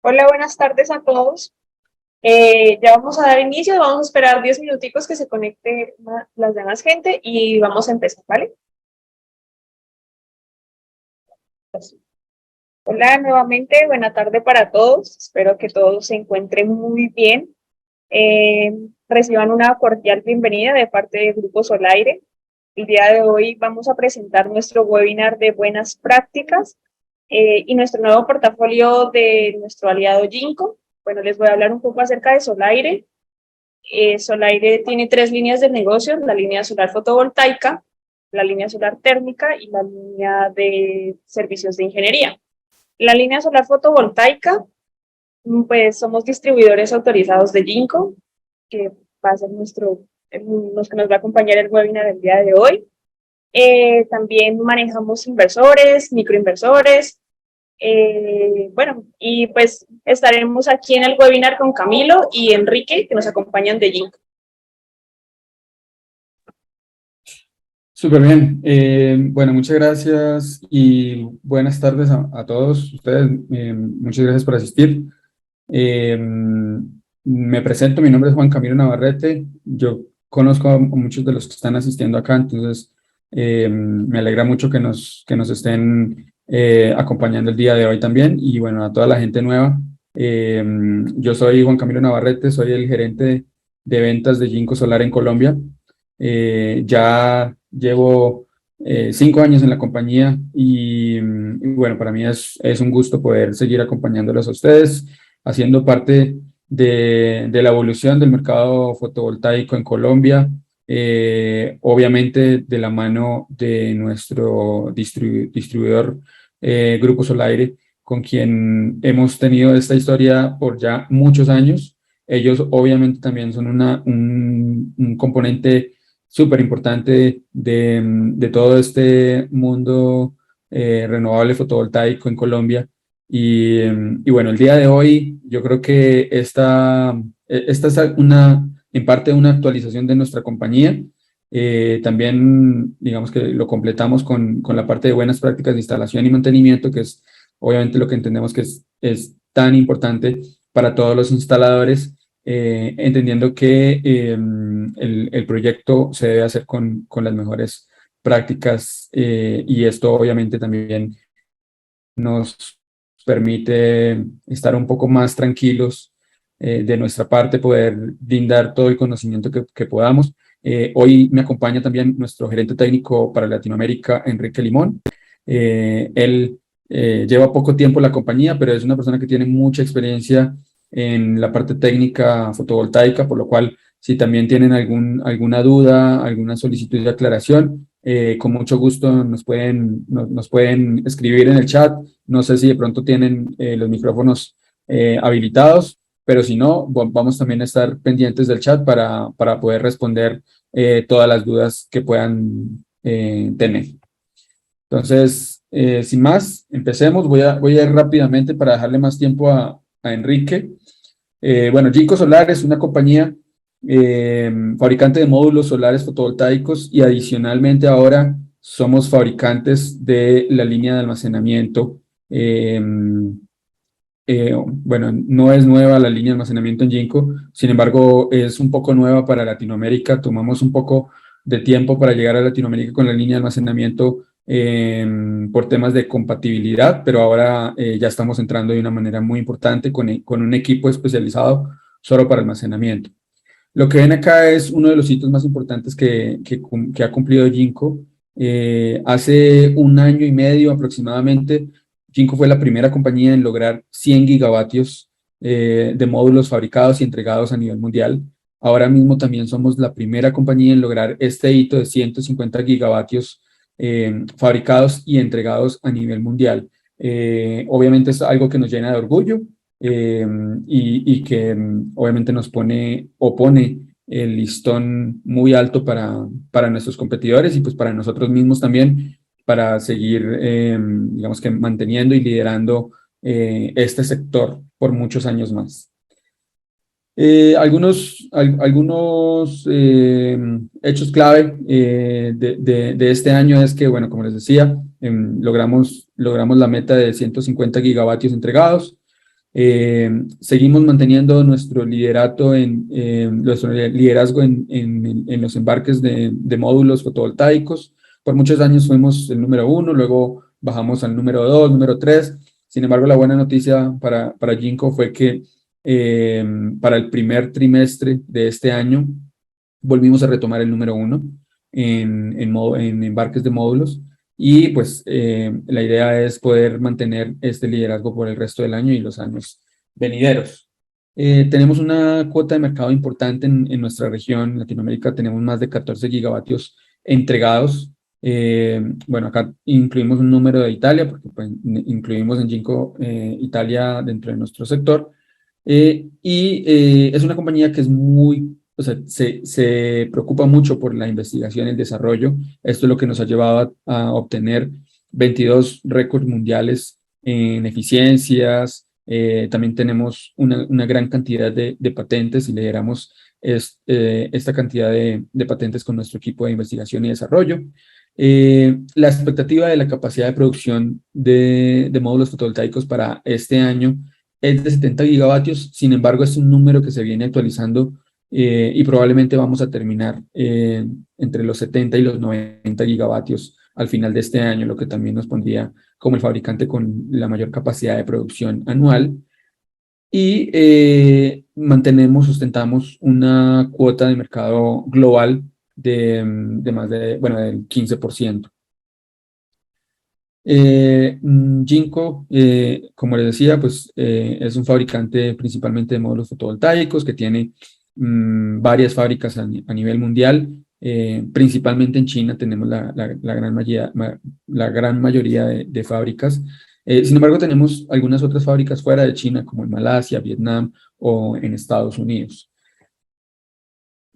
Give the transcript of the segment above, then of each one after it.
Hola, buenas tardes a todos. Ya vamos a dar inicio, vamos a esperar 10 minuticos que se conecte las demás gente y vamos a empezar, ¿vale? Hola, nuevamente, buena tarde para todos. Espero que todos se encuentren muy bien. Eh, Reciban una cordial bienvenida de parte de Grupo Solaire. El día de hoy vamos a presentar nuestro webinar de buenas prácticas y nuestro nuevo portafolio de nuestro aliado Ginkgo. Bueno, les voy a hablar un poco acerca de Solaire. Solaire tiene tres líneas de negocio: la línea solar fotovoltaica, la línea solar térmica y la línea de servicios de ingeniería. La línea solar fotovoltaica, pues somos distribuidores autorizados de Ginkgo, que va a ser los que nos va a acompañar el webinar del día de hoy. También manejamos inversores, microinversores. Bueno, y pues estaremos aquí en el webinar con Camilo y Enrique, que nos acompañan de Ginkgo. Súper bien. Bueno, muchas gracias y buenas tardes a todos ustedes. Muchas gracias por asistir. Eh, Me presento, mi nombre es Juan Camilo Navarrete. Yo conozco a muchos de los que están asistiendo acá, entonces me alegra mucho que nos estén acompañando el día de hoy también. Y bueno, a toda la gente nueva, eh, yo soy Juan Camilo Navarrete, soy el gerente de ventas de Ginkgo Solar en Colombia. Ya llevo 5 años en la compañía y bueno, para mí es un gusto poder seguir acompañándolos a ustedes, haciendo parte de la evolución del mercado fotovoltaico en Colombia, obviamente de la mano de nuestro distribuidor Grupo Solaire, con quien hemos tenido esta historia por ya muchos años. Ellos obviamente también son un componente súper importante de todo este mundo renovable fotovoltaico en Colombia. Y bueno, el día de hoy yo creo que esta es en parte una actualización de nuestra compañía. También digamos que lo completamos con la parte de buenas prácticas de instalación y mantenimiento, que es obviamente lo que entendemos que es tan importante para todos los instaladores, entendiendo que el proyecto se debe hacer con las mejores prácticas, y esto obviamente también nos permite estar un poco más tranquilos, de nuestra parte, poder brindar todo el conocimiento que podamos. Hoy me acompaña también nuestro gerente técnico para Latinoamérica, Enrique Limón. Él lleva poco tiempo en la compañía, pero es una persona que tiene mucha experiencia en la parte técnica fotovoltaica, por lo cual si también tienen alguna duda, alguna solicitud de aclaración, con mucho gusto nos pueden escribir en el chat. No sé si de pronto tienen los micrófonos habilitados, pero si no, vamos también a estar pendientes del chat para poder responder todas las dudas que puedan tener. Entonces, sin más, empecemos. Voy a ir rápidamente para dejarle más tiempo a Enrique. Bueno, Ginkgo Solar es una compañía fabricante de módulos solares fotovoltaicos, y adicionalmente ahora somos fabricantes de la línea de almacenamiento. Bueno, no es nueva la línea de almacenamiento en Ginkgo, sin embargo es un poco nueva para Latinoamérica. Tomamos un poco de tiempo para llegar a Latinoamérica con la línea de almacenamiento por temas de compatibilidad, pero ahora ya estamos entrando de una manera muy importante con un equipo especializado solo para almacenamiento. Lo que ven acá es uno de los hitos más importantes que ha cumplido Ginkgo. Hace un año y medio aproximadamente, Ginkgo fue la primera compañía en lograr 100 gigavatios de módulos fabricados y entregados a nivel mundial. Ahora mismo también somos la primera compañía en lograr este hito de 150 gigavatios fabricados y entregados a nivel mundial. Obviamente es algo que nos llena de orgullo, y que obviamente nos pone o pone el listón muy alto para nuestros competidores y pues para nosotros mismos también, para seguir, digamos que manteniendo y liderando este sector por muchos años más. Algunos hechos clave de este año es que, bueno, como les decía, logramos la meta de 150 gigavatios entregados. Seguimos manteniendo nuestro liderato nuestro liderazgo en los embarques de módulos fotovoltaicos. Por muchos años fuimos el número 1, luego bajamos al número 2, número 3. Sin embargo, la buena noticia para Jinko fue que para el primer trimestre de este año volvimos a retomar el número 1 en embarques de módulos. Y pues la idea es poder mantener este liderazgo por el resto del año y los años venideros. Tenemos una cuota de mercado importante en nuestra región, Latinoamérica. Tenemos más de 14 gigavatios entregados. Bueno, acá incluimos un número de Italia, porque pues, incluimos en Jinko Italia dentro de nuestro sector. Es una compañía que es muy, o sea, se preocupa mucho por la investigación y el desarrollo. Esto es lo que nos ha llevado a obtener 22 récords mundiales en eficiencias. También tenemos una gran cantidad de patentes y lideramos esta cantidad de patentes con nuestro equipo de investigación y desarrollo. La expectativa de la capacidad de producción de módulos fotovoltaicos para este año es de 70 gigavatios. Sin embargo, es un número que se viene actualizando y probablemente vamos a terminar entre los 70 y los 90 gigavatios al final de este año, lo que también nos pondría como el fabricante con la mayor capacidad de producción anual. Y sustentamos una cuota de mercado global de más bueno, del 15%. Jinko, como les decía, pues es un fabricante principalmente de módulos fotovoltaicos que tiene varias fábricas a nivel mundial. Principalmente en China tenemos la gran mayoría de fábricas. Sin embargo, tenemos algunas otras fábricas fuera de China, como en Malasia, Vietnam o en Estados Unidos.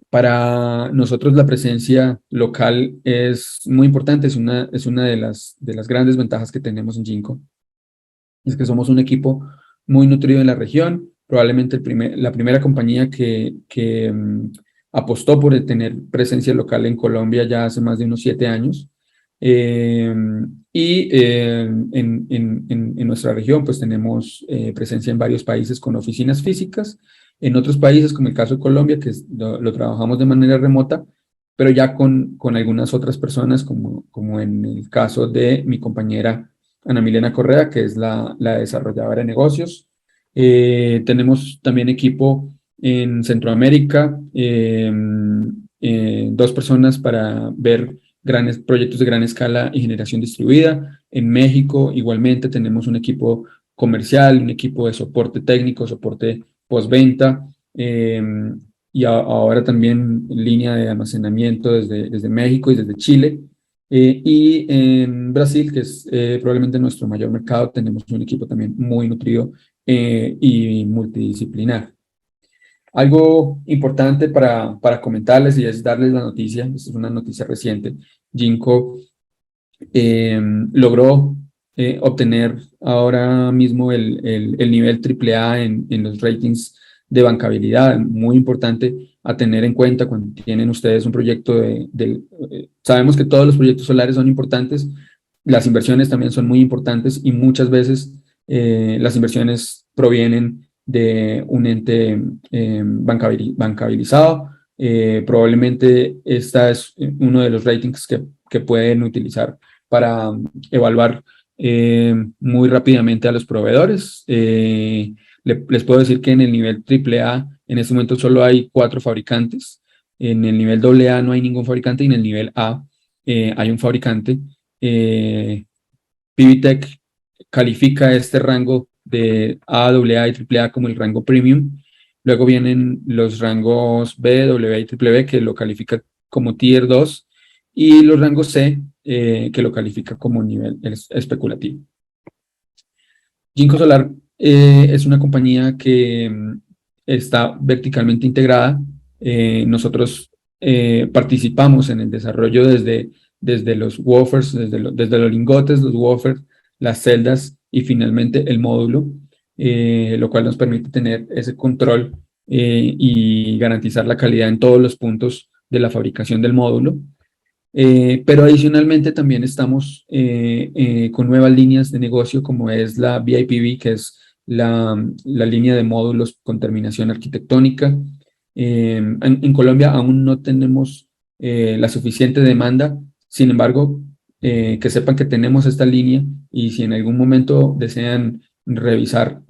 Para nosotros la presencia local es muy importante, es una de las grandes ventajas que tenemos en Jinko. Es que somos un equipo muy nutrido en la región, probablemente la primera compañía que apostó por tener presencia local en Colombia ya hace más de unos 7 años. En nuestra región pues tenemos presencia en varios países con oficinas físicas. En otros países, como el caso de Colombia, que lo trabajamos de manera remota, pero ya con algunas otras personas, como en el caso de mi compañera Ana Milena Correa, que es la desarrolladora de negocios. Tenemos también equipo en Centroamérica, 2 personas para ver proyectos de gran escala y generación distribuida. En México, igualmente, tenemos un equipo comercial, un equipo de soporte técnico, soporte postventa, y ahora también línea de almacenamiento desde México y desde Chile. Y en Brasil, que es probablemente nuestro mayor mercado, tenemos un equipo también muy nutrido y multidisciplinar. Algo importante para comentarles y es darles la noticia, esta es una noticia reciente. Jinko logró obtener ahora mismo el nivel AAA en los ratings de bancabilidad, muy importante a tener en cuenta cuando tienen ustedes un proyecto sabemos que todos los proyectos solares son importantes, las inversiones también son muy importantes y muchas veces las inversiones provienen de un ente bancabilizado. Probablemente esta es uno de los ratings que pueden utilizar para evaluar muy rápidamente a los proveedores. Les puedo decir que en el nivel AAA en este momento solo hay 4 fabricantes. En el nivel AA no hay ningún fabricante y en el nivel A hay un fabricante. PVTech califica este rango de A, AA y AAA como el rango premium. Luego vienen los rangos B, AA y BBB que lo califica como Tier 2 y los rangos C que lo califica como nivel especulativo. Jinko Solar es una compañía que está verticalmente integrada. Nosotros participamos en el desarrollo desde los wafers, desde los lingotes, los wafers, las celdas y finalmente el módulo, lo cual nos permite tener ese control y garantizar la calidad en todos los puntos de la fabricación del módulo. Pero adicionalmente también estamos con nuevas líneas de negocio como es la VIPV, que es la línea de módulos con terminación arquitectónica. En Colombia aún no tenemos la suficiente demanda, sin embargo, que sepan que tenemos esta línea y si en algún momento desean revisar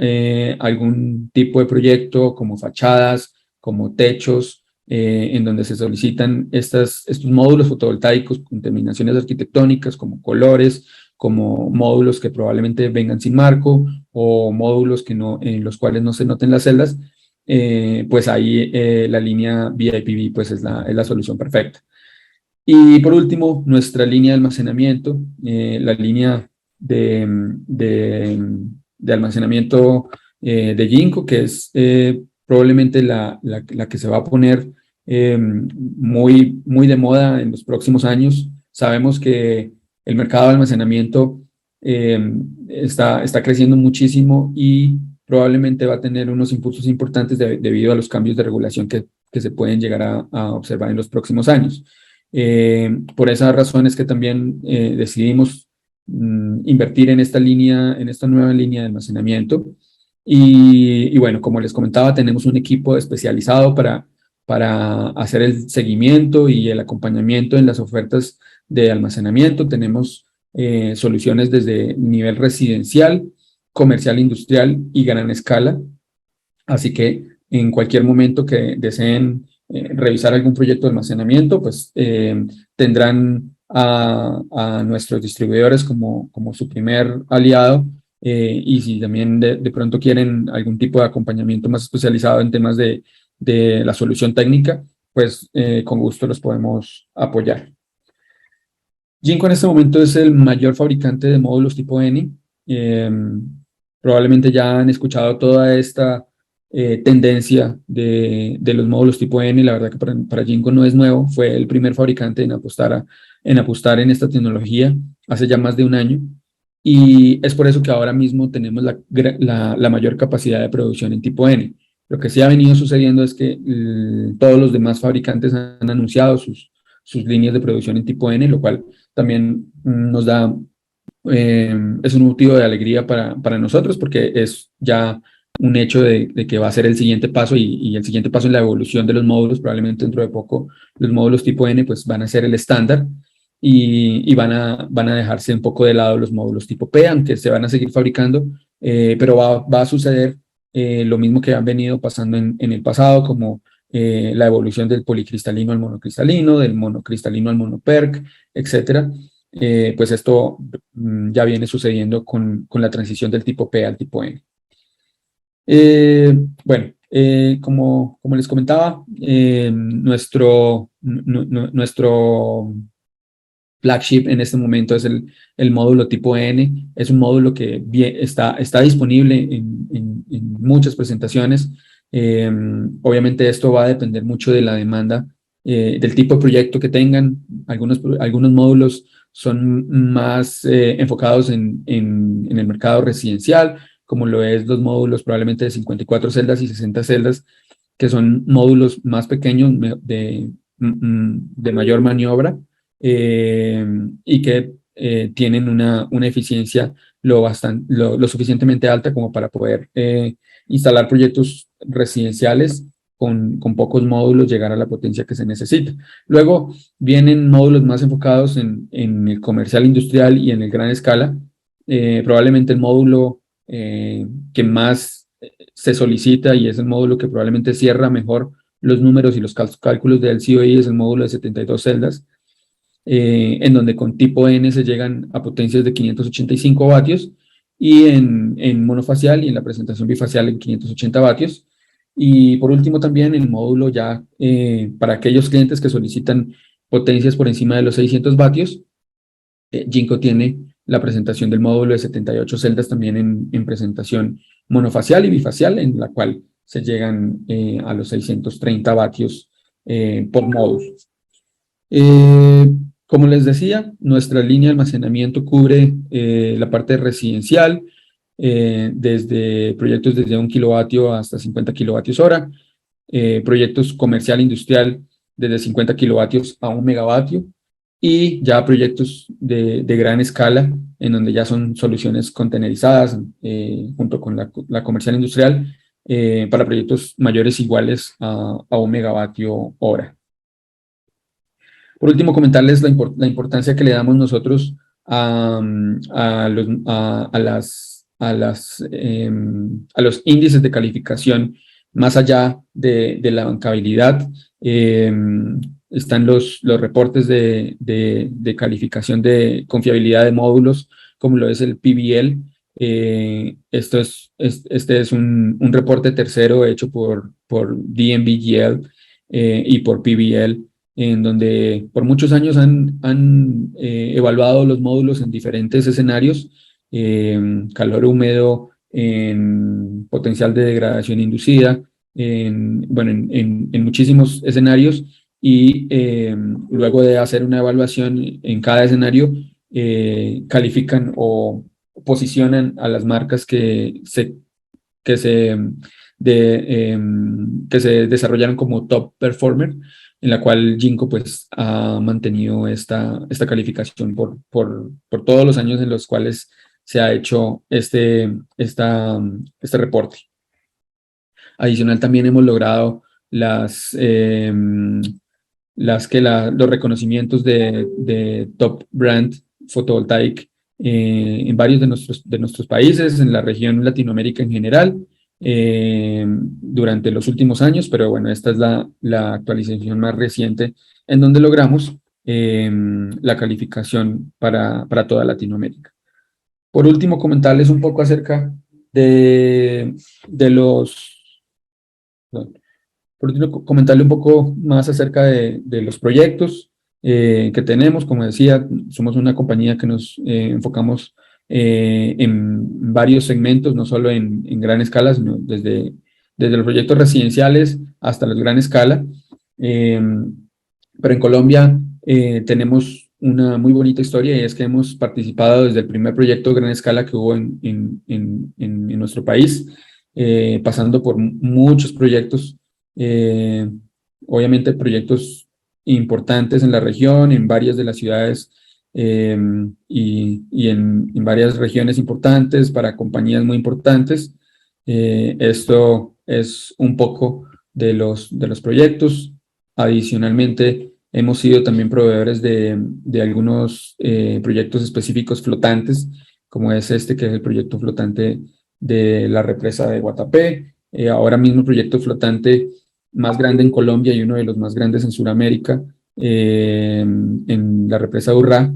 algún tipo de proyecto como fachadas, como techos, en donde se solicitan estos módulos fotovoltaicos con terminaciones arquitectónicas como colores, como módulos que probablemente vengan sin marco o módulos que no, en los cuales no se noten las celdas, pues ahí la línea BIPV pues es la solución perfecta. Y por último, nuestra línea de almacenamiento, la línea de almacenamiento de Jinko, que es probablemente la que se va a poner muy de moda en los próximos años. Sabemos que el mercado de almacenamiento eh, está creciendo muchísimo y probablemente va a tener unos impulsos importantes debido a los cambios de regulación que se pueden llegar a observar en los próximos años. Por esas razones que también decidimos invertir en esta línea, en esta nueva línea de almacenamiento. Y bueno, como les comentaba, tenemos un equipo especializado para hacer el seguimiento y el acompañamiento en las ofertas de almacenamiento. Tenemos soluciones desde nivel residencial, comercial, industrial y gran escala. Así que en cualquier momento que deseen revisar algún proyecto de almacenamiento, pues tendrán a nuestros distribuidores como su primer aliado. Y si también de pronto quieren algún tipo de acompañamiento más especializado en temas de la solución técnica, pues con gusto los podemos apoyar. Jinko en este momento es el mayor fabricante de módulos tipo N. Probablemente ya han escuchado toda esta tendencia de los módulos tipo N. La verdad que para Jinko no es nuevo, fue el primer fabricante en apostar en esta tecnología hace ya más de un año. Y es por eso que ahora mismo tenemos la mayor capacidad de producción en tipo N. Lo que sí ha venido sucediendo es que todos los demás fabricantes han anunciado sus líneas de producción en tipo N, lo cual también nos da, es un motivo de alegría para nosotros porque es ya un hecho de que va a ser el siguiente paso y el siguiente paso en la evolución de los módulos, probablemente dentro de poco los módulos tipo N pues van a ser el estándar y van a dejarse un poco de lado los módulos tipo P, aunque se van a seguir fabricando, pero va a suceder lo mismo que han venido pasando en el pasado, como la evolución del policristalino al monocristalino, del monocristalino al monoperc, etcétera. Pues esto ya viene sucediendo con la transición del tipo P al tipo N. Bueno, como les comentaba, nuestro flagship en este momento es el módulo tipo N. Es un módulo que está disponible en muchas presentaciones. Obviamente esto va a depender mucho de la demanda, del tipo de proyecto que tengan. Algunos módulos son más enfocados en el mercado residencial, como lo es los módulos probablemente de 54 celdas y 60 celdas, que son módulos más pequeños de mayor maniobra y que tienen una eficiencia lo suficientemente alta como para poder instalar proyectos residenciales con pocos módulos, llegar a la potencia que se necesita. Luego vienen módulos más enfocados en el comercial industrial y en el gran escala. Probablemente el módulo que más se solicita y es el módulo que probablemente cierra mejor los números y los cálculos del LCOE es el módulo de 72 celdas, en donde con tipo N se llegan a potencias de 585 vatios y en monofacial y en la presentación bifacial en 580 vatios. Y por último también el módulo ya para aquellos clientes que solicitan potencias por encima de los 600 vatios, Jinko tiene la presentación del módulo de 78 celdas también en presentación monofacial y bifacial, en la cual se llegan a los 630 vatios por módulo. Como les decía, nuestra línea de almacenamiento cubre la parte residencial, desde proyectos desde 1 kilovatio hasta 50 kilovatios hora, proyectos comercial industrial desde 50 kilovatios a 1 megavatio, y ya proyectos de gran escala en donde ya son soluciones containerizadas junto con la comercial industrial para proyectos mayores iguales a 1 megavatio hora. Por último, comentarles la importancia que le damos nosotros a los índices de calificación más allá de la bancabilidad. Están los reportes de calificación de confiabilidad de módulos, como lo es el PBL. Este es un reporte tercero hecho por DNVGL y por PBL, en donde por muchos años han evaluado los módulos en diferentes escenarios, calor húmedo, en potencial de degradación inducida, en muchísimos escenarios, y luego de hacer una evaluación en cada escenario, califican o posicionan a las marcas que se desarrollaron como top performer, en la cual Ginkgo pues ha mantenido esta calificación por todos los años en los cuales se ha hecho este reporte. Adicional, también hemos logrado los reconocimientos de Top Brand Photovoltaic en varios de nuestros países, en la región Latinoamérica en general, durante los últimos años, pero bueno, esta es la actualización más reciente en donde logramos la calificación para toda Latinoamérica. Por último, comentarles un poco acerca por último, comentarle un poco más acerca de los proyectos que tenemos. Como decía, somos una compañía que nos enfocamos en varios segmentos, no solo en gran escala, sino desde los proyectos residenciales hasta la gran escala. Pero en Colombia tenemos una muy bonita historia, y es que hemos participado desde el primer proyecto de gran escala que hubo en nuestro país, pasando por muchos proyectos, obviamente proyectos importantes en la región, en varias de las ciudades y en varias regiones importantes para compañías muy importantes. Esto es un poco de los proyectos. Adicionalmente, hemos sido también proveedores de algunos proyectos específicos flotantes, como es este, que es el proyecto flotante de la represa de Guatapé. Ahora mismo el proyecto flotante más grande en Colombia y uno de los más grandes en Sudamérica, en la represa de Urrá.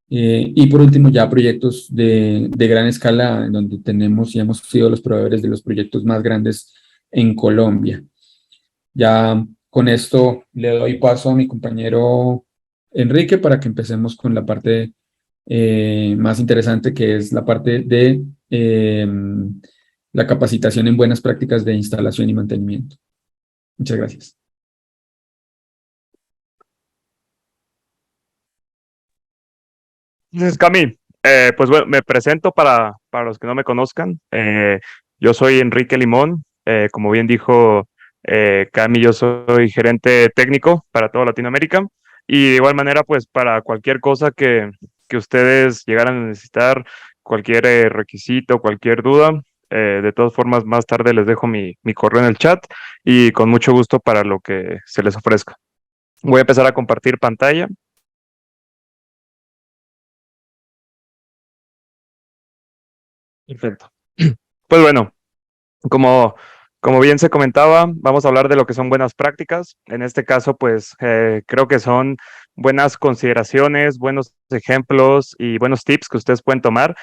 Y por último, ya proyectos de gran escala, en donde tenemos y hemos sido los proveedores de los proyectos más grandes en Colombia. Ya con esto le doy paso a mi compañero Enrique para que empecemos con la parte más interesante, que es la parte de la capacitación en buenas prácticas de instalación y mantenimiento. Muchas gracias. Entonces, Cami, pues bueno, me presento para los que no me conozcan. Yo soy Enrique Limón. Como bien dijo Cami, yo soy gerente técnico para toda Latinoamérica. Y de igual manera, pues para cualquier cosa que ustedes llegaran a necesitar, cualquier requisito, cualquier duda, de todas formas, más tarde les dejo mi correo en el chat y con mucho gusto para lo que se les ofrezca. Voy a empezar a compartir pantalla. Perfecto. Pues bueno, como, como bien se comentaba, vamos a hablar de lo que son buenas prácticas. En este caso, pues creo que son buenas consideraciones, buenos ejemplos y buenos tips que ustedes pueden tomar.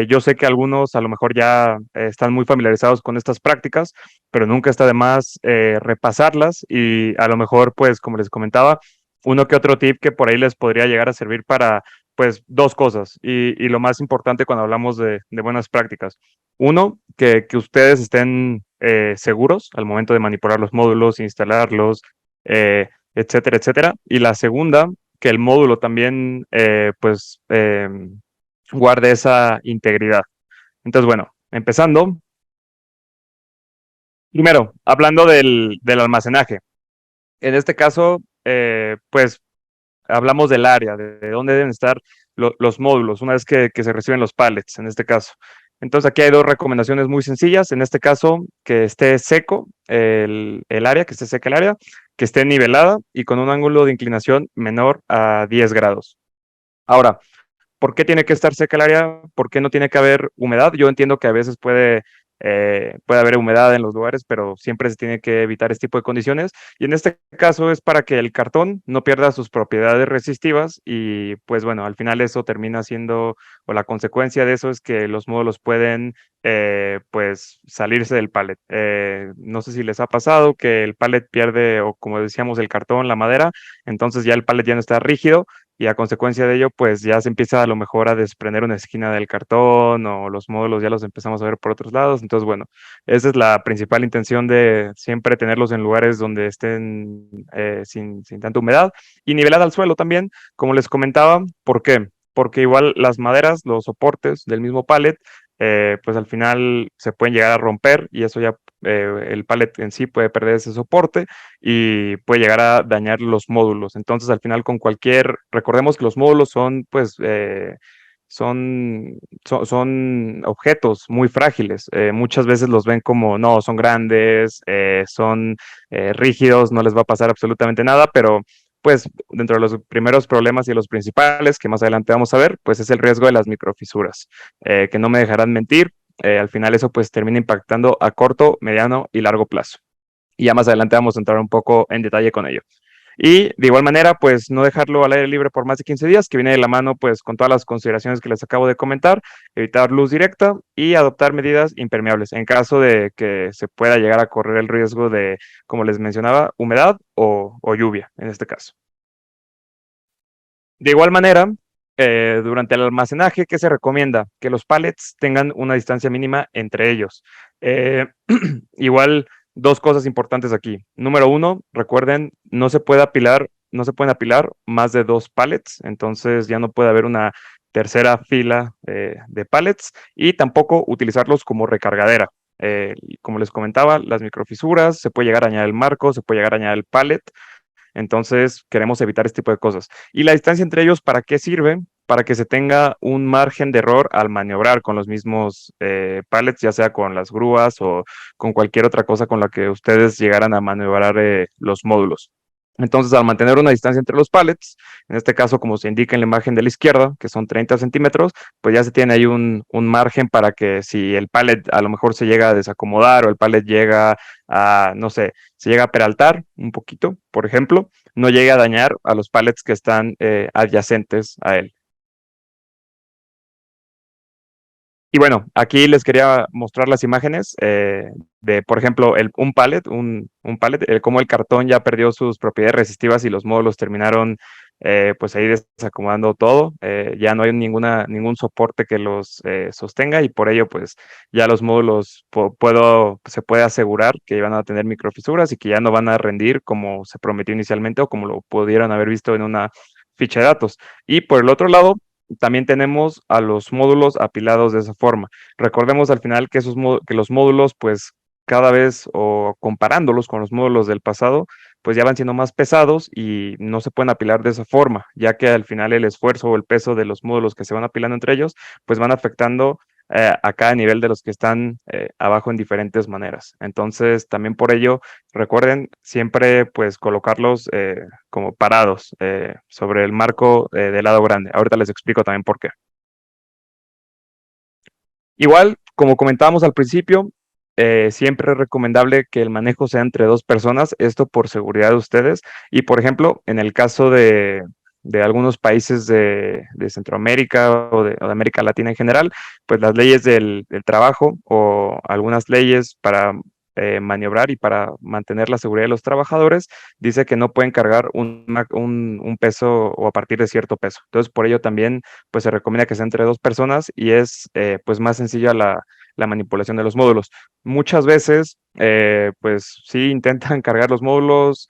Yo sé que algunos a lo mejor ya están muy familiarizados con estas prácticas, pero nunca está de más repasarlas y a lo mejor, pues como les comentaba, uno que otro tip que por ahí les podría llegar a servir para, pues, dos cosas y lo más importante cuando hablamos de buenas prácticas. Uno, que ustedes estén seguros al momento de manipular los módulos, instalarlos, etcétera, etcétera. Y la segunda, que el módulo también guarde esa integridad. Entonces, bueno, empezando. Primero, hablando del almacenaje. En este caso, pues hablamos del área, de dónde deben estar los módulos, una vez que se reciben los pallets, en este caso. Entonces aquí hay dos recomendaciones muy sencillas. En este caso, que esté seco el área, que esté seca el área, que esté nivelada y con un ángulo de inclinación menor a 10 grados. Ahora, ¿por qué tiene que estar seca el área? ¿Por qué no tiene que haber humedad? Yo entiendo que a veces puede haber humedad en los lugares, pero siempre se tiene que evitar este tipo de condiciones. Y en este caso es para que el cartón no pierda sus propiedades resistivas y pues bueno, al final eso termina siendo, o la consecuencia de eso es que los módulos pueden pues salirse del pallet. No sé si les ha pasado que el pallet pierde, o como decíamos, el cartón, la madera, entonces ya el pallet ya no está rígido y a consecuencia de ello, pues ya se empieza a lo mejor a desprender una esquina del cartón o los módulos ya los empezamos a ver por otros lados. Entonces, bueno, esa es la principal intención de siempre tenerlos en lugares donde estén sin tanta humedad y nivelada al suelo también, como les comentaba. ¿Por qué? Porque igual las maderas, los soportes del mismo pallet, pues al final se pueden llegar a romper y eso ya el pallet en sí puede perder ese soporte y puede llegar a dañar los módulos. Entonces, al final, recordemos que los módulos son, pues, son objetos muy frágiles. Muchas veces los ven como, no, son grandes, son rígidos, no les va a pasar absolutamente nada, pero pues dentro de los primeros problemas y los principales que más adelante vamos a ver, pues es el riesgo de las microfisuras, que no me dejarán mentir. Al final eso pues termina impactando a corto, mediano y largo plazo. Y ya más adelante vamos a entrar un poco en detalle con ello. Y de igual manera, pues no dejarlo al aire libre por más de 15 días, que viene de la mano pues con todas las consideraciones que les acabo de comentar, evitar luz directa y adoptar medidas impermeables en caso de que se pueda llegar a correr el riesgo de, como les mencionaba, humedad o lluvia en este caso. De igual manera, durante el almacenaje, ¿qué se recomienda? Que los pallets tengan una distancia mínima entre ellos. Igual, dos cosas importantes aquí. Número uno, recuerden, no se pueden apilar más de 2 pallets, entonces ya no puede haber una tercera fila de pallets y tampoco utilizarlos como recargadera. Como les comentaba, las microfisuras, se puede llegar a dañar el marco, se puede llegar a dañar el pallet. Entonces, queremos evitar este tipo de cosas. ¿Y la distancia entre ellos para qué sirve? Para que se tenga un margen de error al maniobrar con los mismos pallets, ya sea con las grúas o con cualquier otra cosa con la que ustedes llegaran a maniobrar los módulos. Entonces, al mantener una distancia entre los pallets, en este caso, como se indica en la imagen de la izquierda, que son 30 centímetros, pues ya se tiene ahí un margen para que si el pallet a lo mejor se llega a desacomodar o el pallet llega a, no sé, se llega a peraltar un poquito, por ejemplo, no llegue a dañar a los pallets que están adyacentes a él. Y bueno, aquí les quería mostrar las imágenes de, por ejemplo, un pallet, cómo el cartón ya perdió sus propiedades resistivas y los módulos terminaron pues ahí desacomodando todo. Ya no hay ningún soporte que los sostenga y por ello pues ya los módulos se puede asegurar que van a tener microfisuras y que ya no van a rendir como se prometió inicialmente o como lo pudieran haber visto en una ficha de datos. Y por el otro lado, también tenemos a los módulos apilados de esa forma. Recordemos al final que, que los módulos, pues cada vez o comparándolos con los módulos del pasado, pues ya van siendo más pesados y no se pueden apilar de esa forma, ya que al final el esfuerzo o el peso de los módulos que se van apilando entre ellos, pues van afectando a cada nivel de los que están abajo en diferentes maneras. Entonces, también por ello, recuerden siempre pues colocarlos como parados sobre el marco del lado grande. Ahorita les explico también por qué. Igual, como comentábamos al principio, siempre es recomendable que el manejo sea entre 2 personas, esto por seguridad de ustedes. Y por ejemplo, en el caso de algunos países de Centroamérica o de América Latina en general, pues las leyes del trabajo o algunas leyes para maniobrar y para mantener la seguridad de los trabajadores, dice que no pueden cargar un peso o a partir de cierto peso. Entonces, por ello también pues se recomienda que sea entre 2 personas y es pues más sencilla la manipulación de los módulos. Muchas veces, pues sí intentan cargar los módulos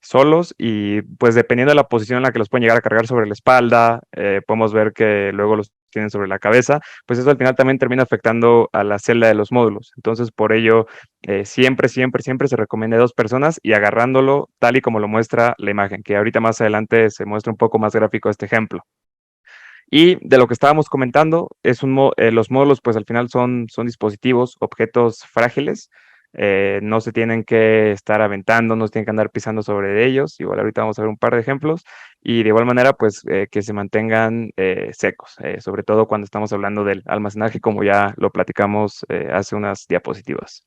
solos y pues dependiendo de la posición en la que los pueden llegar a cargar sobre la espalda, podemos ver que luego los tienen sobre la cabeza, pues eso al final también termina afectando a la celda de los módulos. Entonces, por ello, siempre, siempre, siempre se recomienda 2 personas y agarrándolo tal y como lo muestra la imagen, que ahorita más adelante se muestra un poco más gráfico este ejemplo. Y de lo que estábamos comentando, los módulos pues al final son dispositivos, objetos frágiles, no se tienen que estar aventando, no se tienen que andar pisando sobre ellos, igual ahorita vamos a ver un par de ejemplos, y de igual manera pues que se mantengan secos, sobre todo cuando estamos hablando del almacenaje, como ya lo platicamos hace unas diapositivas.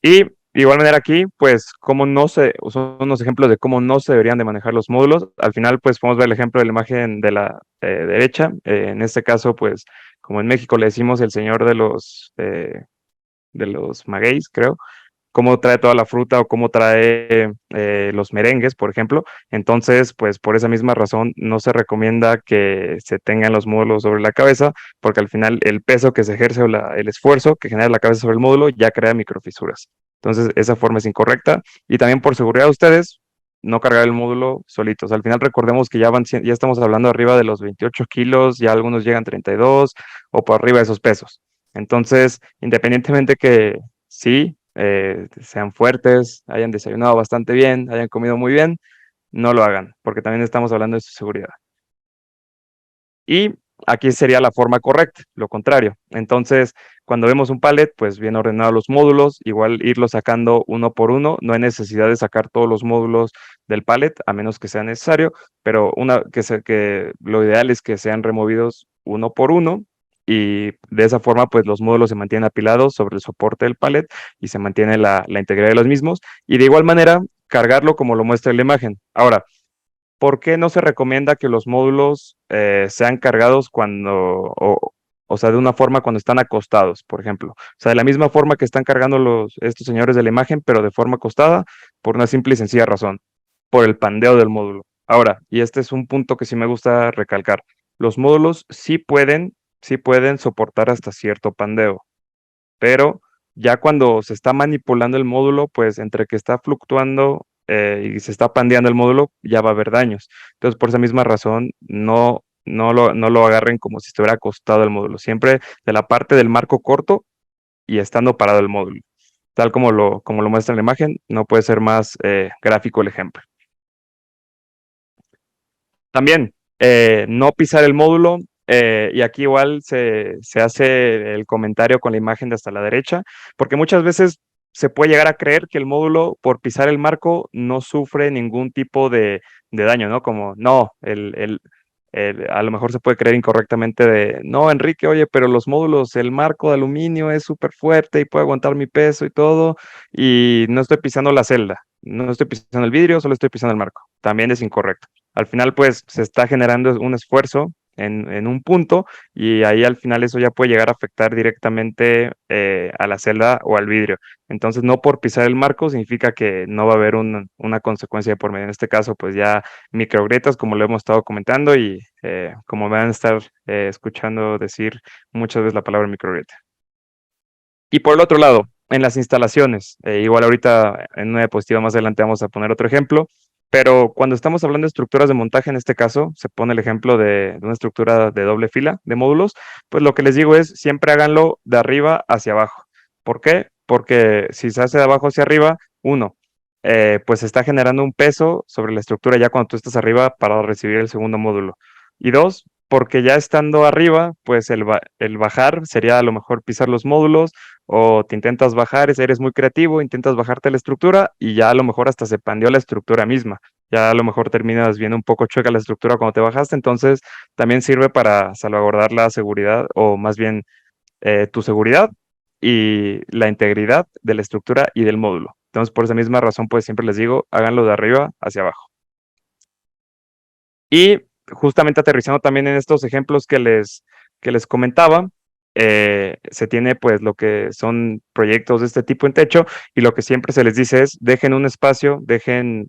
Y de igual manera aquí, pues, son unos ejemplos de cómo no se deberían de manejar los módulos. Al final, pues, podemos ver el ejemplo de la imagen de la derecha. En este caso, pues, como en México le decimos el señor de los magueyes, creo, cómo trae toda la fruta o cómo trae los merengues, por ejemplo. Entonces, pues, por esa misma razón, no se recomienda que se tengan los módulos sobre la cabeza, porque al final el peso que se ejerce o el esfuerzo que genera la cabeza sobre el módulo ya crea microfisuras. Entonces, esa forma es incorrecta. Y también por seguridad de ustedes, no cargar el módulo solitos. Al final recordemos que ya estamos hablando arriba de los 28 kilos, ya algunos llegan a 32 o por arriba de esos pesos. Entonces, independientemente que sí, sean fuertes, hayan desayunado bastante bien, hayan comido muy bien, no lo hagan, porque también estamos hablando de su seguridad. Y aquí sería la forma correcta, lo contrario. Entonces, cuando vemos un pallet, pues bien ordenados los módulos, igual irlos sacando uno por uno, no hay necesidad de sacar todos los módulos del pallet, a menos que sea necesario, pero que lo ideal es que sean removidos uno por uno, y de esa forma, pues los módulos se mantienen apilados sobre el soporte del pallet y se mantiene la integridad de los mismos, y de igual manera, cargarlo como lo muestra la imagen. Ahora, ¿por qué no se recomienda que los módulos sean cargados o sea, de una forma cuando están acostados, por ejemplo? O sea, de la misma forma que están cargando estos señores de la imagen, pero de forma acostada, por una simple y sencilla razón, por el pandeo del módulo. Ahora, y este es un punto que sí me gusta recalcar, los módulos sí pueden soportar hasta cierto pandeo, pero ya cuando se está manipulando el módulo, pues entre que está fluctuando y se está pandeando el módulo, ya va a haber daños. Entonces, por esa misma razón, no lo agarren como si estuviera acostado el módulo, siempre de la parte del marco corto y estando parado el módulo. Tal como lo muestra en la imagen, no puede ser más gráfico el ejemplo. También, no pisar el módulo, y aquí igual se hace el comentario con la imagen de hasta la derecha, porque muchas veces se puede llegar a creer que el módulo, por pisar el marco, no sufre ningún tipo de daño, ¿no? Como, no, a lo mejor se puede creer incorrectamente no, Enrique, oye, pero los módulos, el marco de aluminio es súper fuerte y puede aguantar mi peso y todo, y no estoy pisando la celda, no estoy pisando el vidrio, solo estoy pisando el marco. También es incorrecto. Al final, pues, se está generando un esfuerzo en un punto, y ahí al final eso ya puede llegar a afectar directamente a la celda o al vidrio. Entonces, no por pisar el marco significa que no va a haber una consecuencia de por medio. En este caso, pues ya microgrietas, como lo hemos estado comentando, y como van a estar escuchando decir muchas veces la palabra microgrieta. Y por el otro lado, en las instalaciones, igual ahorita en una diapositiva más adelante vamos a poner otro ejemplo, pero cuando estamos hablando de estructuras de montaje, en este caso se pone el ejemplo de una estructura de doble fila de módulos, pues lo que les digo es siempre háganlo de arriba hacia abajo. ¿Por qué? Porque si se hace de abajo hacia arriba, uno, pues se está generando un peso sobre la estructura ya cuando tú estás arriba para recibir el segundo módulo. Y dos, porque ya estando arriba, pues el bajar sería a lo mejor pisar los módulos, o te intentas bajar, eres muy creativo, intentas bajarte la estructura y ya a lo mejor hasta se pandeó la estructura misma. Ya a lo mejor terminas viendo un poco chueca la estructura cuando te bajaste, entonces también sirve para salvaguardar la seguridad, o más bien tu seguridad y la integridad de la estructura y del módulo. Entonces, por esa misma razón, pues siempre les digo, háganlo de arriba hacia abajo. Y justamente aterrizando también en estos ejemplos que les comentaba, se tiene pues lo que son proyectos de este tipo en techo, y lo que siempre se les dice es dejen un espacio, dejen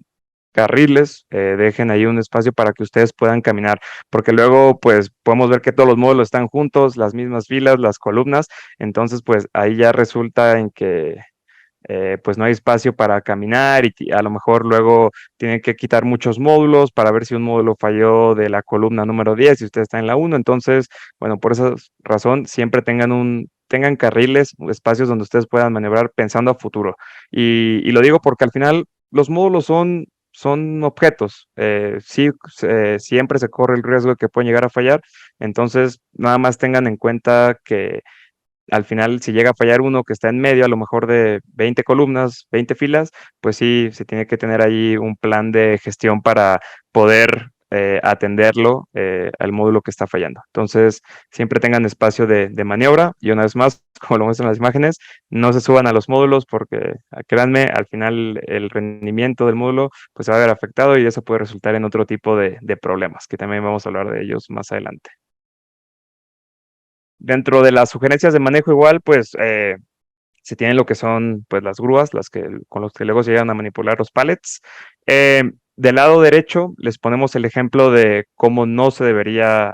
carriles, dejen ahí un espacio para que ustedes puedan caminar, porque luego pues podemos ver que todos los módulos están juntos, las mismas filas, las columnas, entonces pues ahí ya resulta en que pues no hay espacio para caminar, y a lo mejor luego tienen que quitar muchos módulos para ver si un módulo falló de la columna número 10 y usted está en la 1. Entonces, bueno, por esa razón siempre tengan carriles, espacios donde ustedes puedan maniobrar pensando a futuro. Y lo digo porque al final los módulos son son objetos. Sí, siempre se corre el riesgo de que pueden llegar a fallar. Entonces, nada más tengan en cuenta que al final, si llega a fallar uno que está en medio, a lo mejor de 20 columnas, 20 filas, pues sí, se tiene que tener ahí un plan de gestión para poder atenderlo al módulo que está fallando. Entonces, siempre tengan espacio de maniobra y una vez más, como lo muestran las imágenes, no se suban a los módulos porque, créanme, al final el rendimiento del módulo pues se va a ver afectado y eso puede resultar en otro tipo de problemas, que también vamos a hablar de ellos más adelante. Dentro de las sugerencias de manejo igual, pues se tienen lo que son pues las grúas, con los que luego se llegan a manipular los pallets. Del lado derecho les ponemos el ejemplo de cómo no se debería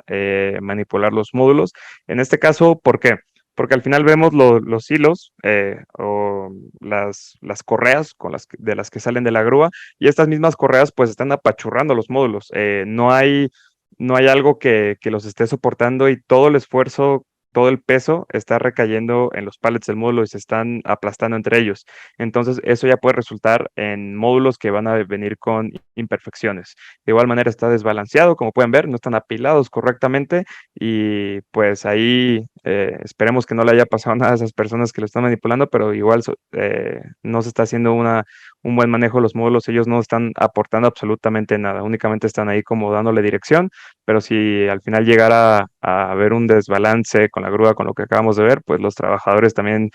manipular los módulos. En este caso, ¿por qué? Porque al final vemos los hilos o las correas de las que salen de la grúa y estas mismas correas pues están apachurrando los módulos. No hay algo que los esté soportando y todo el esfuerzo, todo el peso está recayendo en los pallets del módulo y se están aplastando entre ellos. Entonces, eso ya puede resultar en módulos que van a venir con imperfecciones. De igual manera, está desbalanceado, como pueden ver, no están apilados correctamente y pues ahí esperemos que no le haya pasado nada a esas personas que lo están manipulando, pero igual no se está haciendo un buen manejo de los módulos, ellos no están aportando absolutamente nada, únicamente están ahí como dándole dirección, pero si al final llegara a haber un desbalance con la grúa, con lo que acabamos de ver, pues los trabajadores también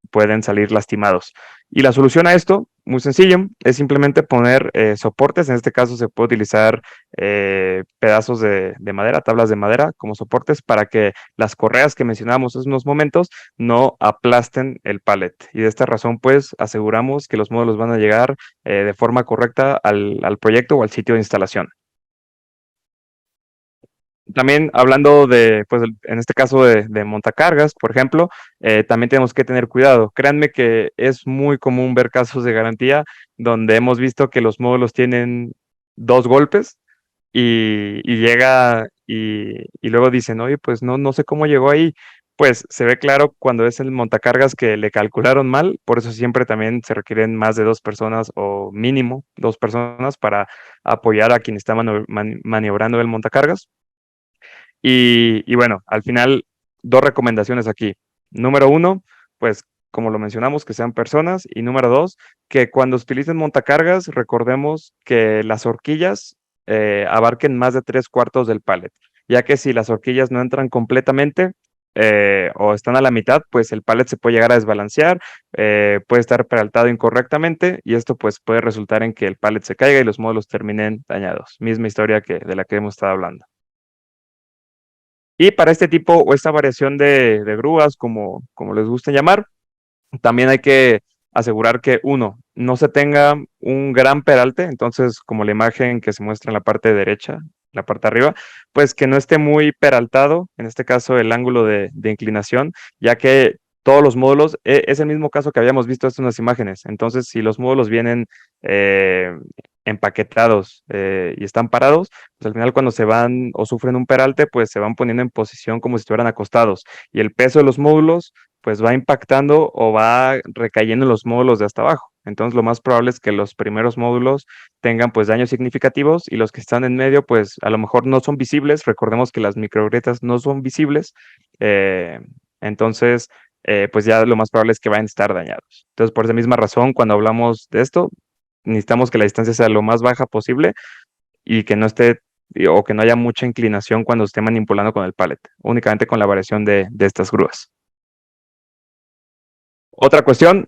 pueden salir lastimados. Y la solución a esto, muy sencillo, es simplemente poner soportes. En este caso se puede utilizar pedazos de madera, tablas de madera como soportes para que las correas que mencionábamos hace unos momentos no aplasten el pallet. Y de esta razón, pues, aseguramos que los módulos van a llegar de forma correcta al proyecto o al sitio de instalación. También hablando pues en este caso de montacargas, por ejemplo, también tenemos que tener cuidado. Créanme que es muy común ver casos de garantía donde hemos visto que los módulos tienen 2 golpes y llega y luego dicen, oye, pues no sé cómo llegó ahí. Pues se ve claro cuando es el montacargas que le calcularon mal, por eso siempre también se requieren más de 2 personas o mínimo 2 personas para apoyar a quien está maniobrando el montacargas. Y bueno, al final, 2 recomendaciones aquí. Número 1, pues como lo mencionamos, que sean personas. Y número 2, que cuando utilicen montacargas, recordemos que las horquillas abarquen más de 3/4 del pallet, ya que si las horquillas no entran completamente o están a la mitad, pues el pallet se puede llegar a desbalancear, puede estar peraltado incorrectamente y esto pues puede resultar en que el pallet se caiga y los módulos terminen dañados. Misma historia de la que hemos estado hablando. Y para este tipo o esta variación de grúas, como les gusta llamar, también hay que asegurar que uno, no se tenga un gran peralte, entonces como la imagen que se muestra en la parte derecha, la parte de arriba, pues que no esté muy peraltado, en este caso el ángulo de inclinación, ya que todos los módulos, es el mismo caso que habíamos visto en unas imágenes, entonces si los módulos vienen empaquetados y están parados, pues al final cuando se van o sufren un peralte, pues se van poniendo en posición como si estuvieran acostados y el peso de los módulos pues va impactando o va recayendo en los módulos de hasta abajo. Entonces lo más probable es que los primeros módulos tengan pues daños significativos y los que están en medio pues a lo mejor no son visibles. Recordemos que las microgrietas no son visibles. Entonces pues ya lo más probable es que vayan a estar dañados. Entonces por esa misma razón cuando hablamos de esto necesitamos que la distancia sea lo más baja posible y que no esté o que no haya mucha inclinación cuando esté manipulando con el pallet, únicamente con la variación de estas grúas. Otra cuestión,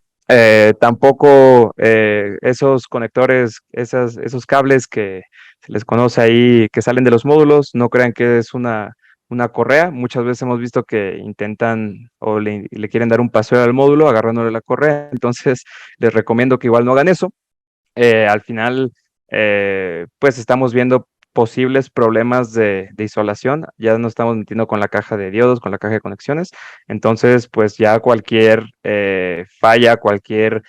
tampoco esos conectores, esos cables que se les conoce ahí, que salen de los módulos, no crean que es una correa. Muchas veces hemos visto que intentan o le quieren dar un paseo al módulo agarrándole la correa. Entonces, les recomiendo que igual no hagan eso. Al final, pues estamos viendo posibles problemas de isolación, ya no estamos metiendo con la caja de diodos, con la caja de conexiones, entonces pues ya cualquier falla, cualquier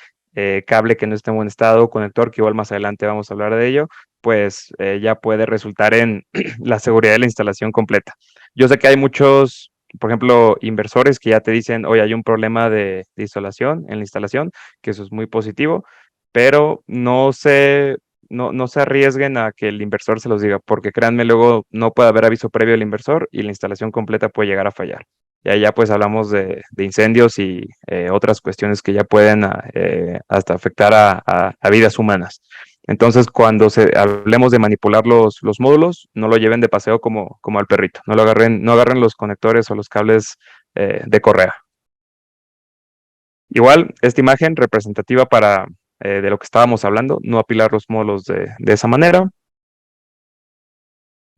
cable que no esté en buen estado, conector, que igual más adelante vamos a hablar de ello, pues ya puede resultar en la seguridad de la instalación completa. Yo sé que hay muchos, por ejemplo, inversores que ya te dicen, oye, hay un problema de isolación en la instalación, que eso es muy positivo, pero no sé no se arriesguen a que el inversor se los diga, porque créanme, luego no puede haber aviso previo del inversor y la instalación completa puede llegar a fallar. Y ahí ya pues hablamos de incendios y otras cuestiones que ya pueden hasta afectar a vidas humanas. Entonces, cuando hablemos de manipular los módulos, no lo lleven de paseo como al perrito. No agarren los conectores o los cables de correa. Igual, esta imagen representativa de lo que estábamos hablando, no apilar los módulos de esa manera.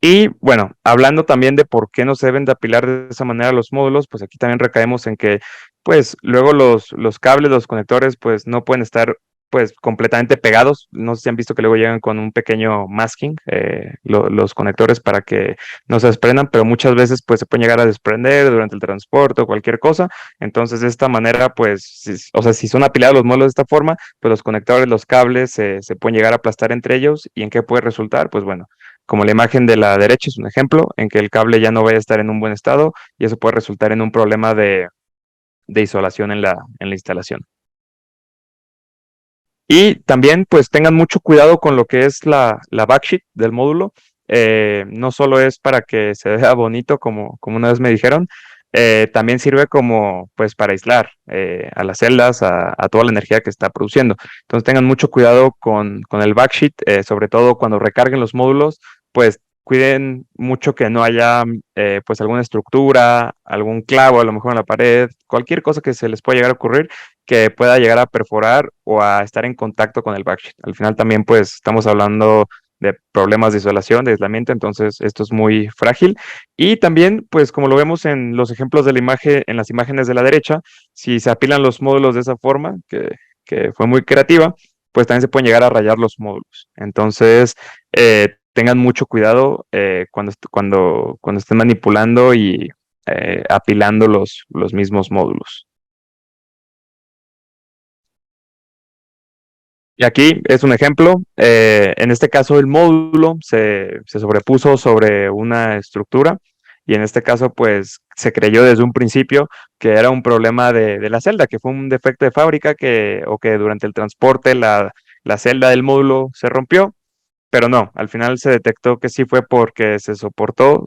Y bueno, hablando también de por qué no se deben de apilar de esa manera los módulos, pues aquí también recaemos en que pues luego los cables, los conectores, pues no pueden estar pues completamente pegados. No sé si han visto que luego llegan con un pequeño masking los conectores para que no se desprendan, pero muchas veces pues se pueden llegar a desprender durante el transporte o cualquier cosa. Entonces de esta manera pues, si son apilados los módulos de esta forma, pues los conectores, los cables se pueden llegar a aplastar entre ellos. ¿Y en qué puede resultar? Pues bueno, como la imagen de la derecha es un ejemplo en que el cable ya no vaya a estar en un buen estado y eso puede resultar en un problema de isolación en la instalación. Y también pues tengan mucho cuidado con lo que es la backsheet del módulo. No solo es para que se vea bonito como una vez me dijeron, también sirve como pues para aislar a las celdas, a toda la energía que está produciendo. Entonces tengan mucho cuidado con el backsheet, sobre todo cuando recarguen los módulos, pues cuiden mucho que no haya pues alguna estructura, algún clavo a lo mejor en la pared, cualquier cosa que se les pueda llegar a ocurrir que pueda llegar a perforar o a estar en contacto con el backsheet. Al final también pues estamos hablando de problemas de isolación, de aislamiento, entonces esto es muy frágil. Y también, pues como lo vemos en los ejemplos de la imagen, en las imágenes de la derecha, si se apilan los módulos de esa forma, que fue muy creativa, pues también se pueden llegar a rayar los módulos. Entonces, tengan mucho cuidado cuando estén manipulando y apilando los mismos módulos. Y aquí es un ejemplo. En este caso, el módulo se sobrepuso sobre una estructura y en este caso, pues se creyó desde un principio que era un problema de la celda, que fue un defecto de fábrica o que durante el transporte la celda del módulo se rompió, pero no, al final se detectó que sí fue porque se soportó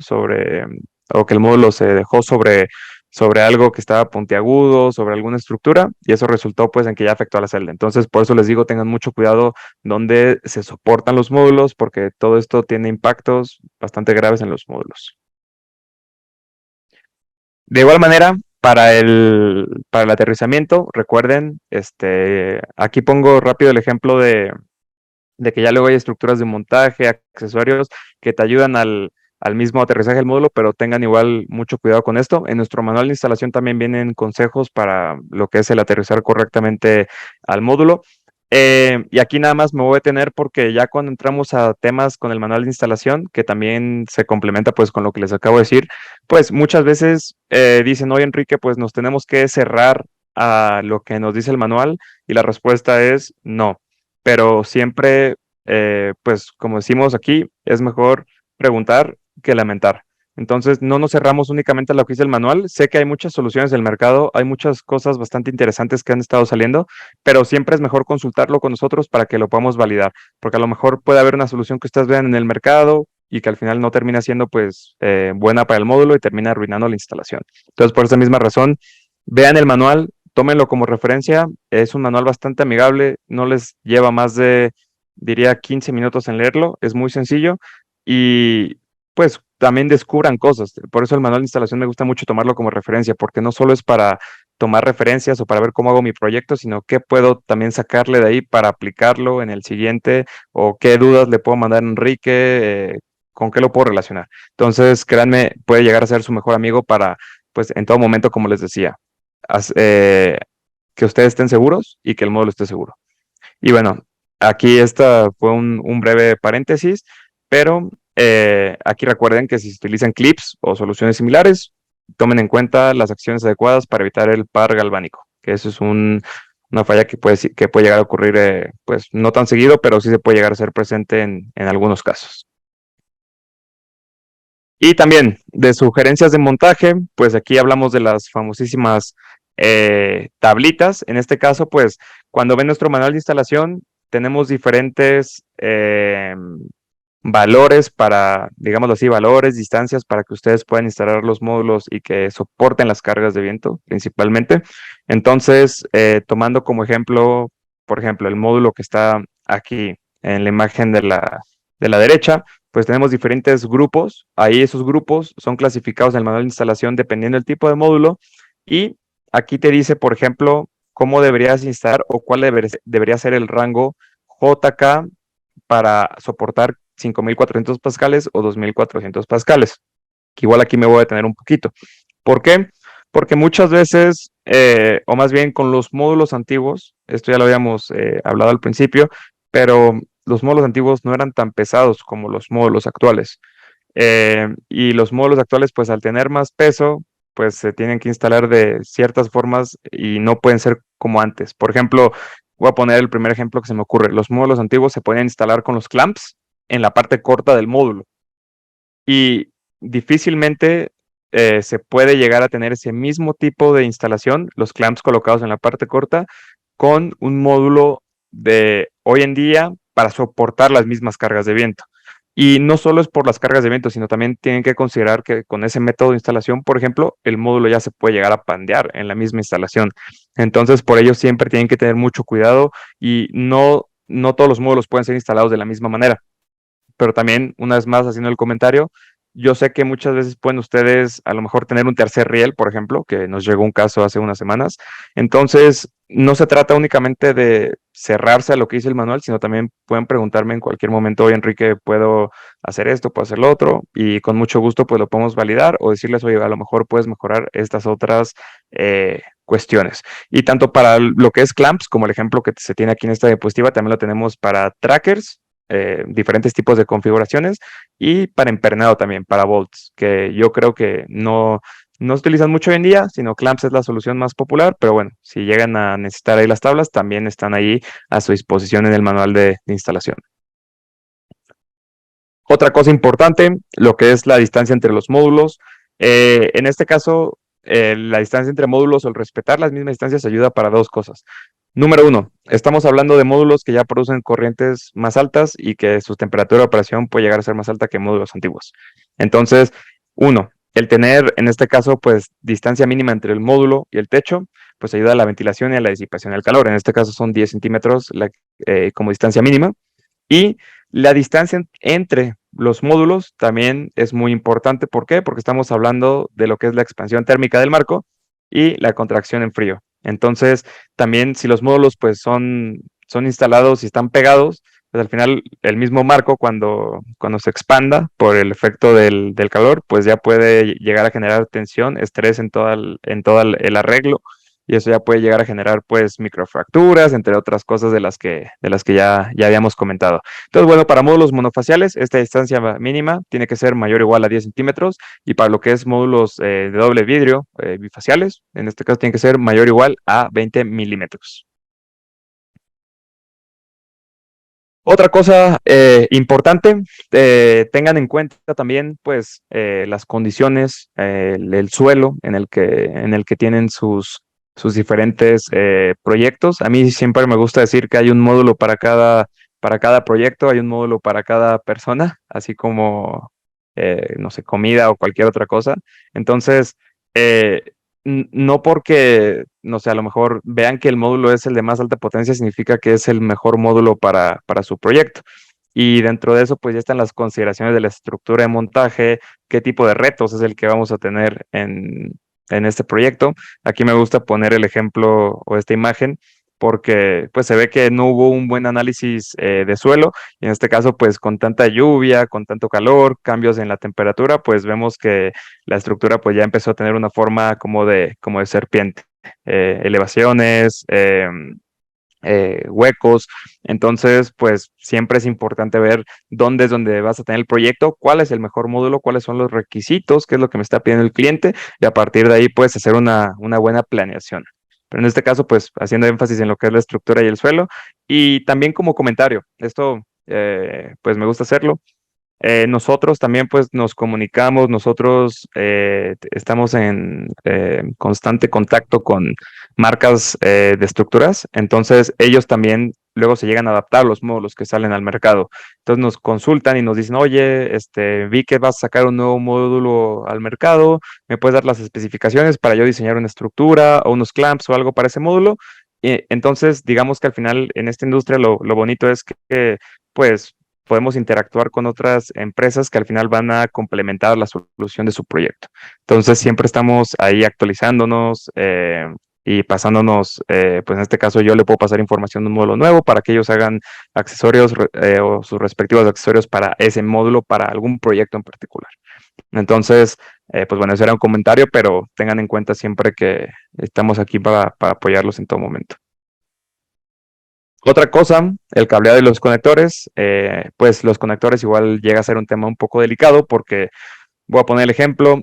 o que el módulo se dejó sobre algo que estaba puntiagudo, sobre alguna estructura, y eso resultó pues en que ya afectó a la celda. Entonces, por eso les digo, tengan mucho cuidado donde se soportan los módulos, porque todo esto tiene impactos bastante graves en los módulos. De igual manera, para el aterrizamiento, recuerden, aquí pongo rápido el ejemplo de que ya luego hay estructuras de montaje, accesorios que te ayudan al mismo aterrizaje del módulo, pero tengan igual mucho cuidado con esto. En nuestro manual de instalación también vienen consejos para lo que es el aterrizar correctamente al módulo. Y aquí nada más me voy a detener porque ya cuando entramos a temas con el manual de instalación, que también se complementa pues con lo que les acabo de decir, pues muchas veces dicen, oye Enrique, pues nos tenemos que cerrar a lo que nos dice el manual y la respuesta es no, pero siempre, pues como decimos aquí, es mejor preguntar que lamentar. Entonces, no nos cerramos únicamente a lo que dice el manual. Sé que hay muchas soluciones del mercado, hay muchas cosas bastante interesantes que han estado saliendo, pero siempre es mejor consultarlo con nosotros para que lo podamos validar, porque a lo mejor puede haber una solución que ustedes vean en el mercado y que al final no termina siendo pues buena para el módulo y termina arruinando la instalación. Entonces, por esa misma razón, vean el manual, tómenlo como referencia, es un manual bastante amigable, no les lleva más de, diría, 15 minutos en leerlo, es muy sencillo y pues también descubran cosas. Por eso el manual de instalación me gusta mucho tomarlo como referencia, porque no solo es para tomar referencias o para ver cómo hago mi proyecto, sino qué puedo también sacarle de ahí para aplicarlo en el siguiente o qué dudas le puedo mandar a Enrique, con qué lo puedo relacionar. Entonces, créanme, puede llegar a ser su mejor amigo para, pues en todo momento, como les decía, que ustedes estén seguros y que el módulo esté seguro. Y bueno, aquí esta fue un breve paréntesis, pero aquí recuerden que si se utilizan clips o soluciones similares, tomen en cuenta las acciones adecuadas para evitar el par galvánico, que eso es una falla que puede llegar a ocurrir, pues no tan seguido, pero sí se puede llegar a ser presente en algunos casos. Y también de sugerencias de montaje, pues aquí hablamos de las famosísimas tablitas. En este caso, pues cuando ven nuestro manual de instalación, tenemos diferentes valores para, digámoslo así, valores, distancias para que ustedes puedan instalar los módulos y que soporten las cargas de viento principalmente. Entonces, tomando como ejemplo, por ejemplo, el módulo que está aquí en la imagen de la derecha, pues tenemos diferentes grupos. Ahí esos grupos son clasificados en el manual de instalación dependiendo del tipo de módulo. Y aquí te dice, por ejemplo, cómo deberías instalar o cuál debería ser el rango JK para soportar 5.400 pascales o 2.400 pascales. Que igual aquí me voy a detener un poquito. ¿Por qué? Porque muchas veces, o más bien con los módulos antiguos, esto ya lo habíamos hablado al principio, pero los módulos antiguos no eran tan pesados como los módulos actuales. Y los módulos actuales, pues al tener más peso, pues se tienen que instalar de ciertas formas y no pueden ser como antes. Por ejemplo, voy a poner el primer ejemplo que se me ocurre. Los módulos antiguos se podían instalar con los clamps en la parte corta del módulo. Y difícilmente se puede llegar a tener ese mismo tipo de instalación, los clamps colocados en la parte corta, con un módulo de hoy en día para soportar las mismas cargas de viento. Y no solo es por las cargas de viento, sino también tienen que considerar que con ese método de instalación, por ejemplo, el módulo ya se puede llegar a pandear en la misma instalación. Entonces, por ello siempre tienen que tener mucho cuidado y no todos los módulos pueden ser instalados de la misma manera. Pero también, una vez más, haciendo el comentario, yo sé que muchas veces pueden ustedes a lo mejor tener un tercer riel, por ejemplo, que nos llegó un caso hace unas semanas. Entonces, no se trata únicamente de cerrarse a lo que dice el manual, sino también pueden preguntarme en cualquier momento, oye, Enrique, ¿puedo hacer esto, puedo hacer lo otro? Y con mucho gusto, pues lo podemos validar o decirles, oye, a lo mejor puedes mejorar estas otras cuestiones. Y tanto para lo que es clamps, como el ejemplo que se tiene aquí en esta diapositiva, también lo tenemos para trackers, diferentes tipos de configuraciones, y para empernado también, para bolts, que yo creo que no se utilizan mucho hoy en día, sino clamps es la solución más popular, pero bueno, si llegan a necesitar ahí las tablas, también están ahí a su disposición en el manual de instalación. Otra cosa importante, lo que es la distancia entre los módulos. En este caso, la distancia entre módulos o el respetar las mismas distancias ayuda para dos cosas. Número uno, estamos hablando de módulos que ya producen corrientes más altas y que su temperatura de operación puede llegar a ser más alta que módulos antiguos. Entonces, uno, el tener en este caso pues distancia mínima entre el módulo y el techo, pues ayuda a la ventilación y a la disipación del calor. En este caso son 10 centímetros como distancia mínima. Y la distancia entre los módulos también es muy importante. ¿Por qué? Porque estamos hablando de lo que es la expansión térmica del marco y la contracción en frío. Entonces, también si los módulos pues son instalados y están pegados, pues al final el mismo marco cuando se expanda por el efecto del calor, pues ya puede llegar a generar tensión, estrés en todo el arreglo, y eso ya puede llegar a generar pues microfracturas, entre otras cosas de las que ya habíamos comentado. Entonces, bueno, para módulos monofaciales, esta distancia mínima tiene que ser mayor o igual a 10 centímetros, y para lo que es módulos de doble vidrio bifaciales, en este caso tiene que ser mayor o igual a 20 milímetros. Otra cosa importante, tengan en cuenta también pues las condiciones, el suelo en el que tienen sus diferentes proyectos. A mí siempre me gusta decir que hay un módulo para cada proyecto, hay un módulo para cada persona, así como, no sé, comida o cualquier otra cosa. Entonces, eh, no porque, no sé, a lo mejor vean que el módulo es el de más alta potencia, significa que es el mejor módulo para su proyecto. Y dentro de eso, pues ya están las consideraciones de la estructura de montaje, qué tipo de retos es el que vamos a tener en este proyecto. Aquí me gusta poner el ejemplo o esta imagen porque pues se ve que no hubo un buen análisis de suelo, y en este caso pues con tanta lluvia, con tanto calor, cambios en la temperatura, pues vemos que la estructura pues ya empezó a tener una forma como de serpiente, elevaciones, huecos. Entonces, pues siempre es importante ver dónde es donde vas a tener el proyecto, cuál es el mejor módulo, cuáles son los requisitos, qué es lo que me está pidiendo el cliente, y a partir de ahí puedes hacer una buena planeación. Pero en este caso, pues haciendo énfasis en lo que es la estructura y el suelo. Y también como comentario, esto pues me gusta hacerlo. Nosotros también pues nos comunicamos, nosotros estamos en constante contacto con marcas de estructuras, entonces ellos también luego se llegan a adaptar los módulos que salen al mercado. Entonces nos consultan y nos dicen, oye, vi que vas a sacar un nuevo módulo al mercado, ¿me puedes dar las especificaciones para yo diseñar una estructura o unos clamps o algo para ese módulo? Y entonces, digamos que al final en esta industria lo bonito es que pues podemos interactuar con otras empresas que al final van a complementar la solución de su proyecto. Entonces siempre estamos ahí actualizándonos, y pasándonos, pues en este caso yo le puedo pasar información de un módulo nuevo para que ellos hagan accesorios o sus respectivos accesorios para ese módulo, para algún proyecto en particular. Entonces, pues bueno, ese era un comentario, pero tengan en cuenta siempre que estamos aquí para apoyarlos en todo momento. Otra cosa, el cableado y los conectores, pues los conectores igual llega a ser un tema un poco delicado porque voy a poner el ejemplo,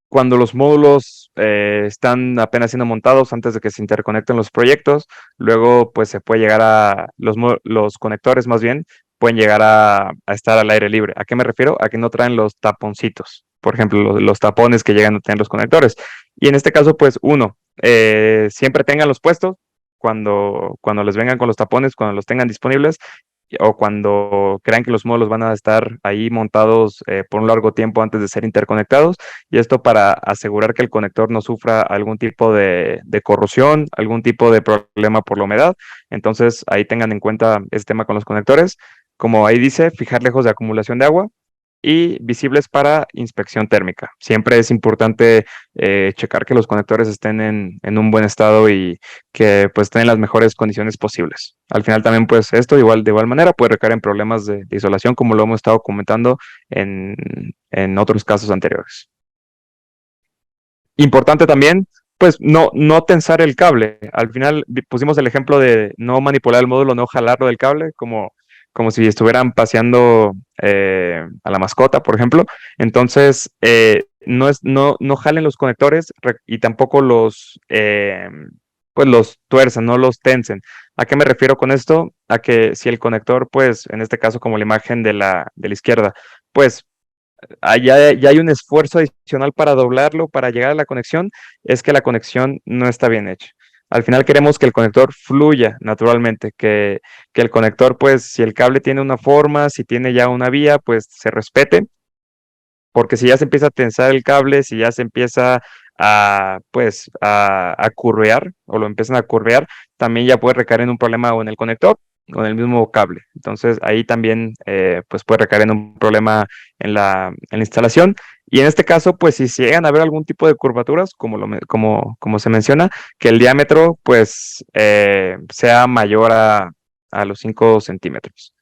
cuando los módulos están apenas siendo montados antes de que se interconecten los proyectos, luego pues se puede llegar a, los conectores más bien, pueden llegar a estar al aire libre. ¿A qué me refiero? A que no traen los taponcitos, por ejemplo, los tapones que llegan a tener los conectores. Y en este caso, pues uno, siempre tengan los puestos cuando les vengan con los tapones, cuando los tengan disponibles, o cuando crean que los módulos van a estar ahí montados por un largo tiempo antes de ser interconectados, y esto para asegurar que el conector no sufra algún tipo de corrosión, algún tipo de problema por la humedad. Entonces ahí tengan en cuenta este tema con los conectores. Como ahí dice, fijar lejos de acumulación de agua y visibles para inspección térmica. Siempre es importante checar que los conectores estén en un buen estado y que pues estén en las mejores condiciones posibles. Al final también pues esto de igual manera puede recaer en problemas de isolación, como lo hemos estado comentando en otros casos anteriores. Importante también, pues no tensar el cable. Al final pusimos el ejemplo de no manipular el módulo, no jalarlo del cable, como si estuvieran paseando a la mascota, por ejemplo. Entonces, no jalen los conectores y tampoco pues los tuerzan, no los tensen. ¿A qué me refiero con esto? A que si el conector, pues en este caso como la imagen de la izquierda, pues ya hay un esfuerzo adicional para doblarlo, para llegar a la conexión, es que la conexión no está bien hecha. Al final queremos que el conector fluya naturalmente, que el conector, pues, si el cable tiene una forma, si tiene ya una vía, pues se respete, porque si ya se empieza a tensar el cable, si ya se empieza pues, a curvear, o lo empiezan a curvear, también ya puede recaer en un problema o en el conector o en el mismo cable. Entonces ahí también pues puede recaer en un problema en la instalación. Y en este caso, pues si llegan a haber algún tipo de curvaturas, como se menciona, que el diámetro pues sea mayor a los 5 centímetros.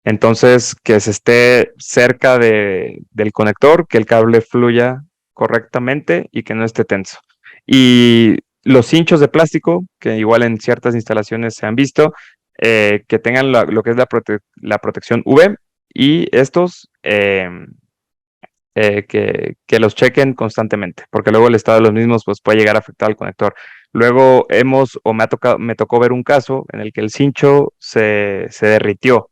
Entonces, que se esté cerca del conector, que el cable fluya correctamente y que no esté tenso. Y los cinchos de plástico, que igual en ciertas instalaciones se han visto, que tengan lo que es la protección UV, y estos que los chequen constantemente, porque luego el estado de los mismos pues, puede llegar a afectar al conector. Luego me tocó ver un caso en el que el cincho se derritió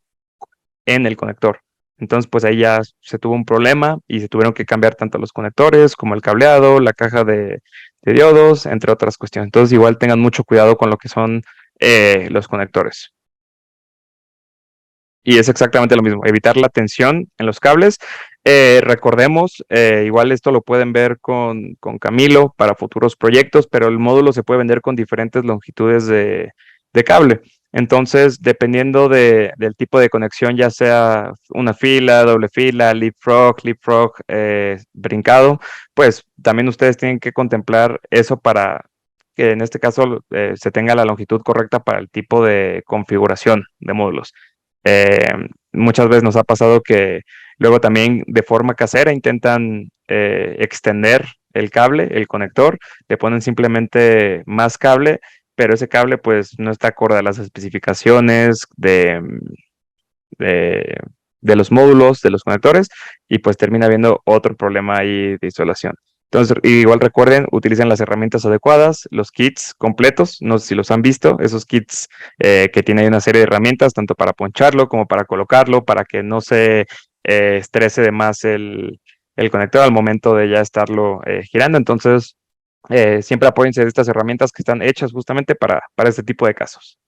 en el conector. Entonces, pues ahí ya se tuvo un problema y se tuvieron que cambiar tanto los conectores como el cableado, la caja de diodos, entre otras cuestiones. Entonces, igual tengan mucho cuidado con lo que son los conectores. Y es exactamente lo mismo, evitar la tensión en los cables. Recordemos, igual esto lo pueden ver con Camilo para futuros proyectos, pero el módulo se puede vender con diferentes longitudes de cable. Entonces, dependiendo del tipo de conexión, ya sea una fila, doble fila, leapfrog, brincado, pues también ustedes tienen que contemplar eso para que en este caso se tenga la longitud correcta para el tipo de configuración de módulos. Eh, Muchas veces nos ha pasado que luego también de forma casera intentan extender el cable, el conector, le ponen simplemente más cable, pero ese cable pues no está acorde a las especificaciones de, de los módulos, de los conectores, y pues termina habiendo otro problema ahí de isolación. Entonces, igual recuerden, utilicen las herramientas adecuadas, los kits completos, no sé si los han visto, esos kits que tienen una serie de herramientas, tanto para poncharlo como para colocarlo, para que no se estrese de más el conector al momento de ya estarlo girando. Entonces, siempre apóyense de estas herramientas que están hechas justamente para este tipo de casos.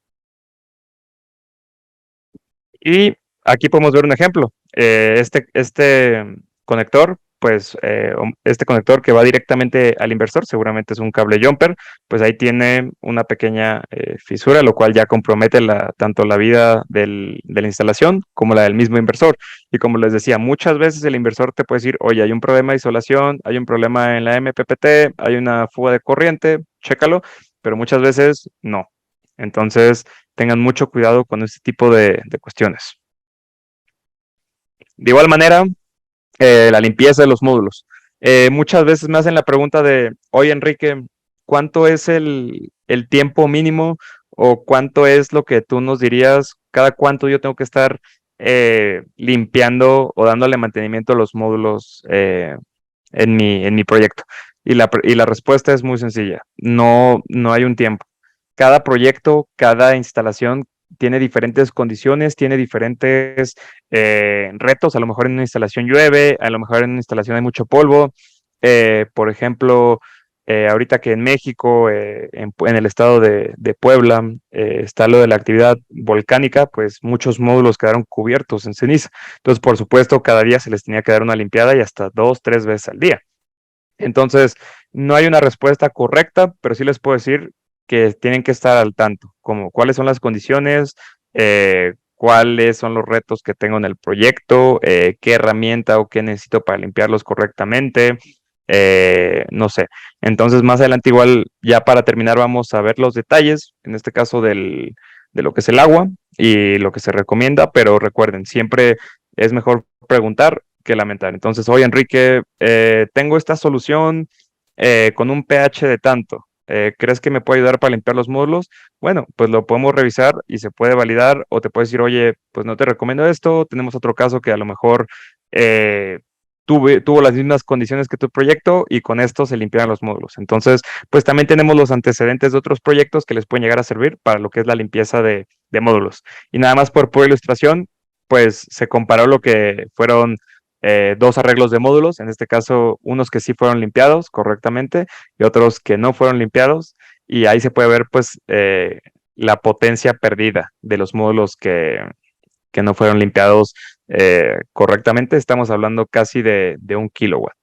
Y aquí podemos ver un ejemplo. Este conector, pues este conector que va directamente al inversor, seguramente es un cable jumper, pues ahí tiene una pequeña fisura, lo cual ya compromete tanto la vida de la instalación como la del mismo inversor. Y como les decía, muchas veces el inversor te puede decir, oye, hay un problema de isolación, hay un problema en la MPPT, hay una fuga de corriente, chécalo, pero muchas veces no. Entonces, tengan mucho cuidado con este tipo de cuestiones. De igual manera, la limpieza de los módulos. Muchas veces me hacen la pregunta de, oye Enrique, ¿cuánto es el tiempo mínimo o cuánto es lo que tú nos dirías, cada cuánto yo tengo que estar limpiando o dándole mantenimiento a los módulos en mi proyecto? Y la respuesta es muy sencilla, no hay un tiempo. Cada proyecto, cada instalación tiene diferentes condiciones, tiene diferentes retos. A lo mejor en una instalación llueve, a lo mejor en una instalación hay mucho polvo. Por ejemplo, ahorita que en México, en el estado de Puebla, está lo de la actividad volcánica, pues muchos módulos quedaron cubiertos en ceniza. Entonces, por supuesto, cada día se les tenía que dar una limpiada y hasta 2, 3 veces al día. Entonces, no hay una respuesta correcta, pero sí les puedo decir que tienen que estar al tanto, como cuáles son las condiciones, cuáles son los retos que tengo en el proyecto, qué herramienta o qué necesito para limpiarlos correctamente, no sé. Entonces, más adelante igual, ya para terminar, vamos a ver los detalles, en este caso de lo que es el agua y lo que se recomienda, pero recuerden, siempre es mejor preguntar que lamentar. Entonces, oye, Enrique, tengo esta solución con un pH de tanto. ¿Crees que me puede ayudar para limpiar los módulos? Bueno, pues lo podemos revisar y se puede validar, o te puedes decir, oye, pues no te recomiendo esto, tenemos otro caso que a lo mejor tuvo las mismas condiciones que tu proyecto y con esto se limpiaron los módulos. Entonces, pues también tenemos los antecedentes de otros proyectos que les pueden llegar a servir para lo que es la limpieza de módulos. Y nada más por ilustración, pues se comparó lo que fueron 2 arreglos de módulos, en este caso unos que sí fueron limpiados correctamente y otros que no fueron limpiados, y ahí se puede ver pues la potencia perdida de los módulos que no fueron limpiados correctamente. Estamos hablando casi de 1 kilowatt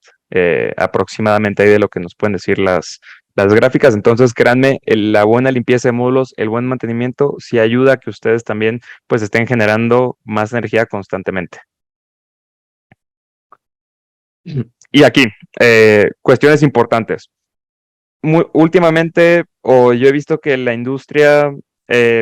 aproximadamente, ahí de lo que nos pueden decir las gráficas. Entonces, créanme, la buena limpieza de módulos, el buen mantenimiento, sí ayuda a que ustedes también pues estén generando más energía constantemente. Y aquí, cuestiones importantes. Últimamente, yo he visto que la industria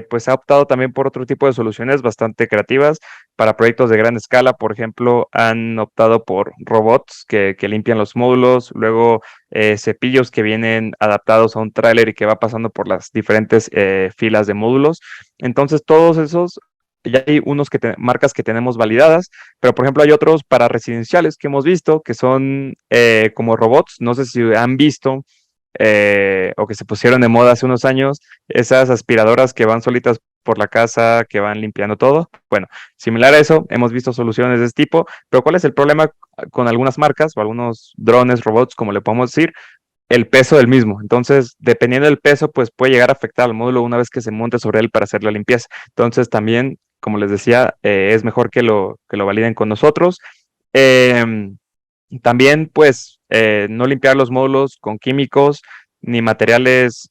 pues ha optado también por otro tipo de soluciones bastante creativas para proyectos de gran escala. Por ejemplo, han optado por robots que limpian los módulos, luego cepillos que vienen adaptados a un tráiler y que va pasando por las diferentes filas de módulos. Entonces, todos esos, ya hay unos marcas que tenemos validadas, pero por ejemplo hay otros para residenciales que hemos visto que son como robots. No sé si han visto o que se pusieron de moda hace unos años, esas aspiradoras que van solitas por la casa, que van limpiando todo. Bueno, similar a eso, hemos visto soluciones de este tipo, pero ¿cuál es el problema con algunas marcas o algunos drones, robots, como le podemos decir? El peso del mismo. Entonces, dependiendo del peso, pues puede llegar a afectar al módulo una vez que se monte sobre él para hacer la limpieza. Entonces, también, como les decía, es mejor que lo validen con nosotros. También, pues, no limpiar los módulos con químicos ni materiales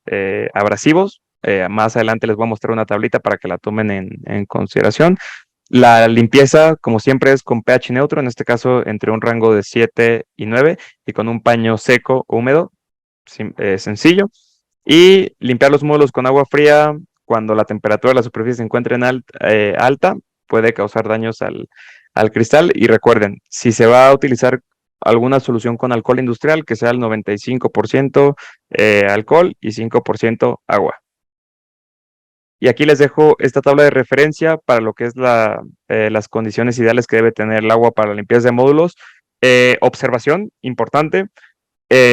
abrasivos. Más adelante les voy a mostrar una tablita para que la tomen en consideración. La limpieza, como siempre, es con pH neutro, en este caso entre un rango de 7 y 9, y con un paño seco o húmedo, sencillo. Y limpiar los módulos con agua fría cuando la temperatura de la superficie se encuentre alta, puede causar daños al cristal. Y recuerden, si se va a utilizar alguna solución con alcohol industrial, que sea el 95% alcohol y 5% agua. Y aquí les dejo esta tabla de referencia para lo que es las condiciones ideales que debe tener el agua para la limpieza de módulos. Observación importante.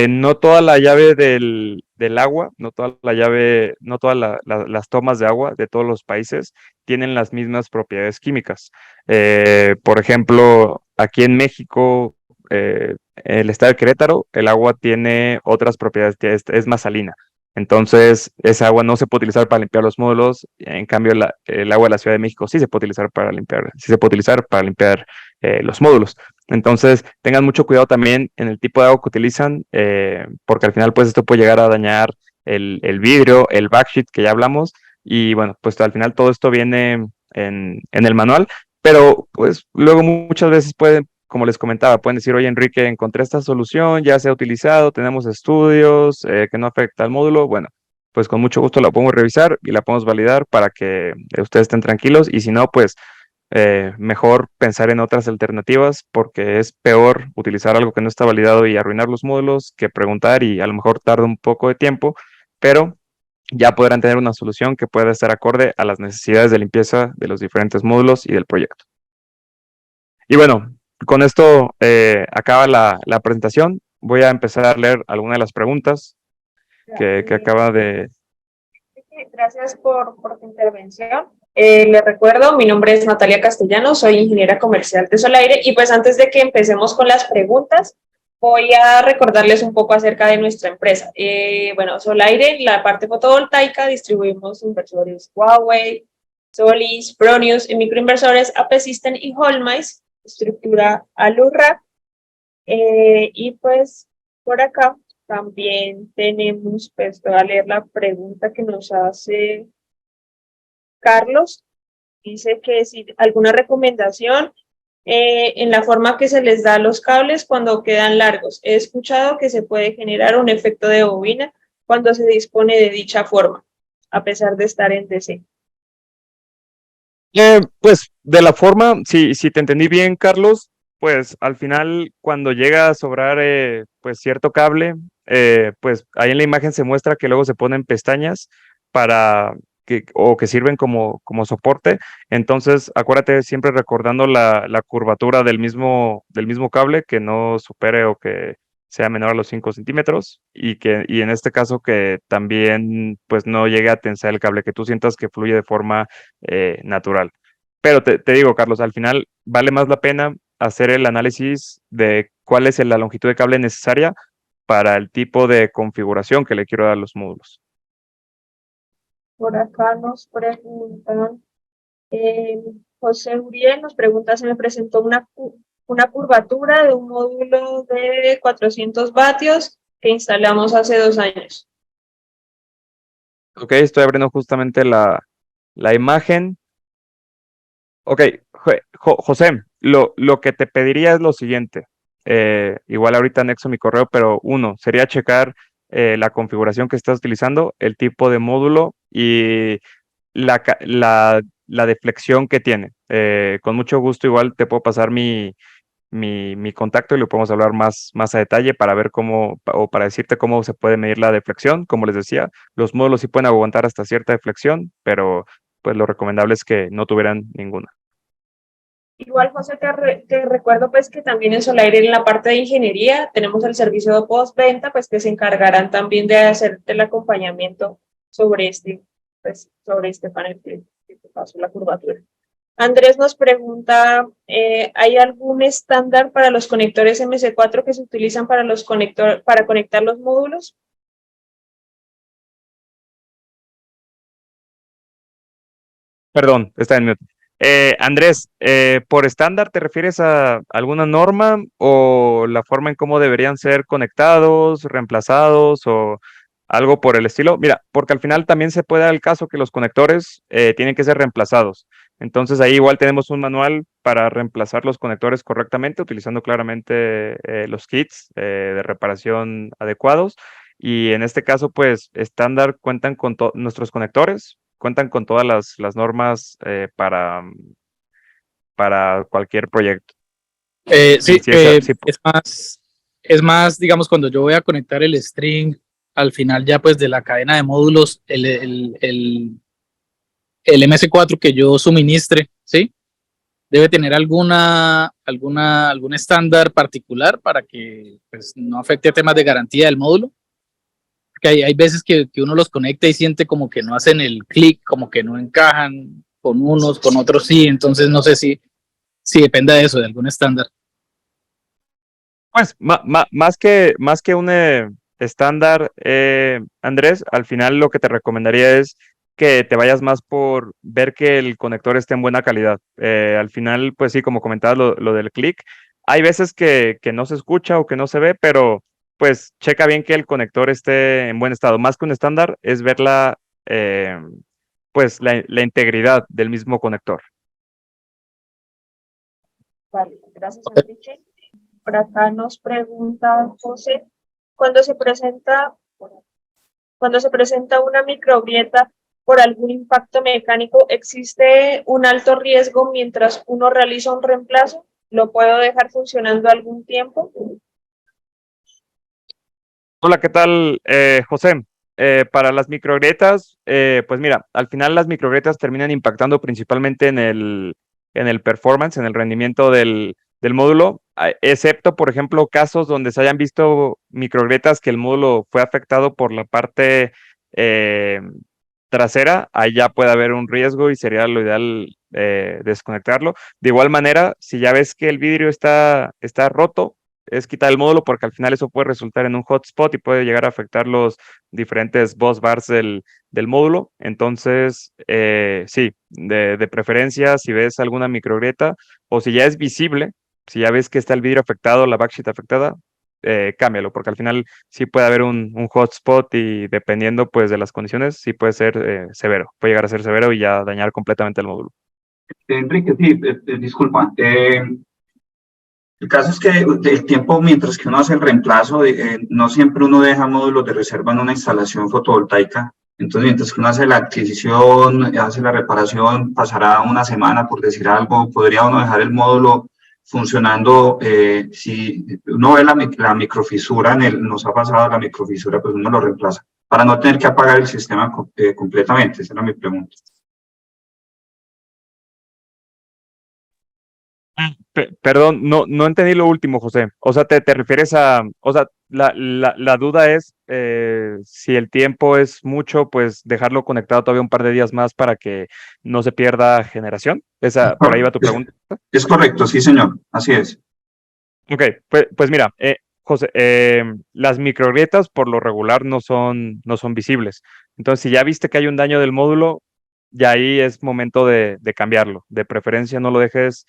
No toda la llave del agua, no toda la llave, no todas las tomas de agua de todos los países tienen las mismas propiedades químicas. Por ejemplo, aquí en México, el estado de Querétaro, el agua tiene otras propiedades, es más salina. Entonces, esa agua no se puede utilizar para limpiar los módulos, en cambio el agua de la Ciudad de México sí se puede utilizar para limpiar, sí se puede utilizar para limpiar los módulos. Entonces, tengan mucho cuidado también en el tipo de agua que utilizan, porque al final pues esto puede llegar a dañar el vidrio, el backsheet que ya hablamos, y bueno, pues al final todo esto viene en el manual, pero pues luego muchas veces pueden, como les comentaba, pueden decir, oye Enrique, encontré esta solución, ya se ha utilizado, tenemos estudios que no afecta al módulo. Bueno, pues con mucho gusto la podemos revisar y la podemos validar para que ustedes estén tranquilos, y si no, pues mejor pensar en otras alternativas, porque es peor utilizar algo que no está validado y arruinar los módulos que preguntar, y a lo mejor tarda un poco de tiempo, pero ya podrán tener una solución que pueda estar acorde a las necesidades de limpieza de los diferentes módulos y del proyecto. Y bueno, con esto acaba la presentación. Voy a empezar a leer algunas de las preguntas que acaba de... Gracias por tu intervención. Les recuerdo, mi nombre es Natalia Castellanos, soy ingeniera comercial de Solaire, y pues antes de que empecemos con las preguntas, voy a recordarles un poco acerca de nuestra empresa. Bueno, Solaire, la parte fotovoltaica, distribuimos inversores Huawei, Solis, Fronius, y microinversores AP System y Holmice, estructura Alurra. Y pues por acá también tenemos, pues voy a leer la pregunta que nos hace Carlos. Dice que si alguna recomendación en la forma que se les da los cables cuando quedan largos. He escuchado que se puede generar un efecto de bobina cuando se dispone de dicha forma, a pesar de estar en DC. Pues de la forma, si te entendí bien, Carlos, pues al final cuando llega a sobrar pues cierto cable, pues ahí en la imagen se muestra que luego se ponen pestañas para o que sirven como soporte. Entonces acuérdate siempre recordando la curvatura del mismo cable, que no supere o que sea menor a los 5 centímetros, y en este caso que también pues no llegue a tensar el cable, que tú sientas que fluye de forma natural. Pero te digo, Carlos, al final vale más la pena hacer el análisis de cuál es la longitud de cable necesaria para el tipo de configuración que le quiero dar a los módulos. Por acá nos preguntan, José Uriel nos pregunta si me presentó una curvatura de un módulo de 400 vatios que instalamos hace 2 años. Ok, estoy abriendo justamente la imagen. Ok, José, lo que te pediría es lo siguiente. Igual ahorita anexo mi correo, pero uno, sería checar la configuración que estás utilizando, el tipo de módulo y la deflexión que tiene. Con mucho gusto igual te puedo pasar mi contacto y lo podemos hablar más a detalle para ver cómo, o para decirte cómo se puede medir la deflexión. Como les decía, los módulos sí pueden aguantar hasta cierta deflexión, pero pues lo recomendable es que no tuvieran ninguna. Igual, José, te recuerdo pues que también en Solaire, en la parte de ingeniería, tenemos el servicio de postventa, pues que se encargarán también de hacer el acompañamiento sobre sobre este panel que te pasó la curvatura. Andrés nos pregunta, ¿hay algún estándar para los conectores MC4 que se utilizan para conectar los módulos? Perdón, está en mute. Andrés, ¿por estándar te refieres a alguna norma o la forma en cómo deberían ser conectados, reemplazados o algo por el estilo? Mira, porque al final también se puede dar el caso que los conectores tienen que ser reemplazados. Entonces ahí igual tenemos un manual para reemplazar los conectores correctamente, utilizando claramente los kits de reparación adecuados. Y en este caso, pues estándar cuentan con nuestros conectores, cuentan con todas las normas para cualquier proyecto. Sí, Sí, es más, digamos, cuando yo voy a conectar el string al final ya pues de la cadena de módulos, el MS4 que yo suministre, ¿sí? Debe tener algún estándar particular para que pues, no afecte a temas de garantía del módulo. Porque hay veces que uno los conecta y siente como que no hacen el clic, como que no encajan con unos, con otros sí, entonces no sé si depende de eso, de algún estándar. pues más que estándar, Andrés, al final lo que te recomendaría es que te vayas más por ver que el conector esté en buena calidad. Al final, pues sí, como comentabas lo del clic, hay veces que no se escucha o que no se ve, pero pues checa bien que el conector esté en buen estado. Más que un estándar, es ver eh, pues la integridad del mismo conector. Vale, gracias, Enrique. Por acá nos pregunta José, cuando se presenta, cuando se presenta una microgrieta por algún impacto mecánico, ¿existe un alto riesgo mientras uno realiza un reemplazo? ¿Lo puedo dejar funcionando algún tiempo? Hola, ¿qué tal, José? Para las microgrietas, pues mira, al final las microgrietas terminan impactando principalmente en el performance, en el rendimiento del módulo, excepto, por ejemplo, casos donde se hayan visto microgrietas que el módulo fue afectado por la parte eh, trasera, ahí ya puede haber un riesgo y sería lo ideal desconectarlo. De igual manera, si ya ves que el vidrio está roto, es quitar el módulo porque al final eso puede resultar en un hotspot y puede llegar a afectar los diferentes bus bars del módulo. Entonces, sí, de preferencia, si ves alguna microgrieta o si ya es visible, si ya ves que está el vidrio afectado, la backsheet afectada, cámbialo, porque al final sí puede haber un hotspot y dependiendo pues de las condiciones, sí puede ser severo, puede llegar a ser severo y ya dañar completamente el módulo. Enrique, sí, disculpa. El caso es que el tiempo, mientras que uno hace el reemplazo, no siempre uno deja módulos de reserva en una instalación fotovoltaica. Entonces, mientras que uno hace la adquisición, hace la reparación, pasará una semana, por decir algo, podría uno dejar el módulo funcionando. Si uno ve la microfisura, nos ha pasado la microfisura, pues uno lo reemplaza, para no tener que apagar el sistema completamente. Esa era mi pregunta. Perdón, no entendí lo último, José. O sea, te refieres a, o sea, la duda es si el tiempo es mucho, pues dejarlo conectado todavía un par de días más para que no se pierda generación. Por ahí va tu pregunta. Es correcto, sí, señor. Así es. Ok, pues mira, José, las microgrietas por lo regular no son visibles. Entonces, si ya viste que hay un daño del módulo, ya ahí es momento de cambiarlo. De preferencia no lo dejes,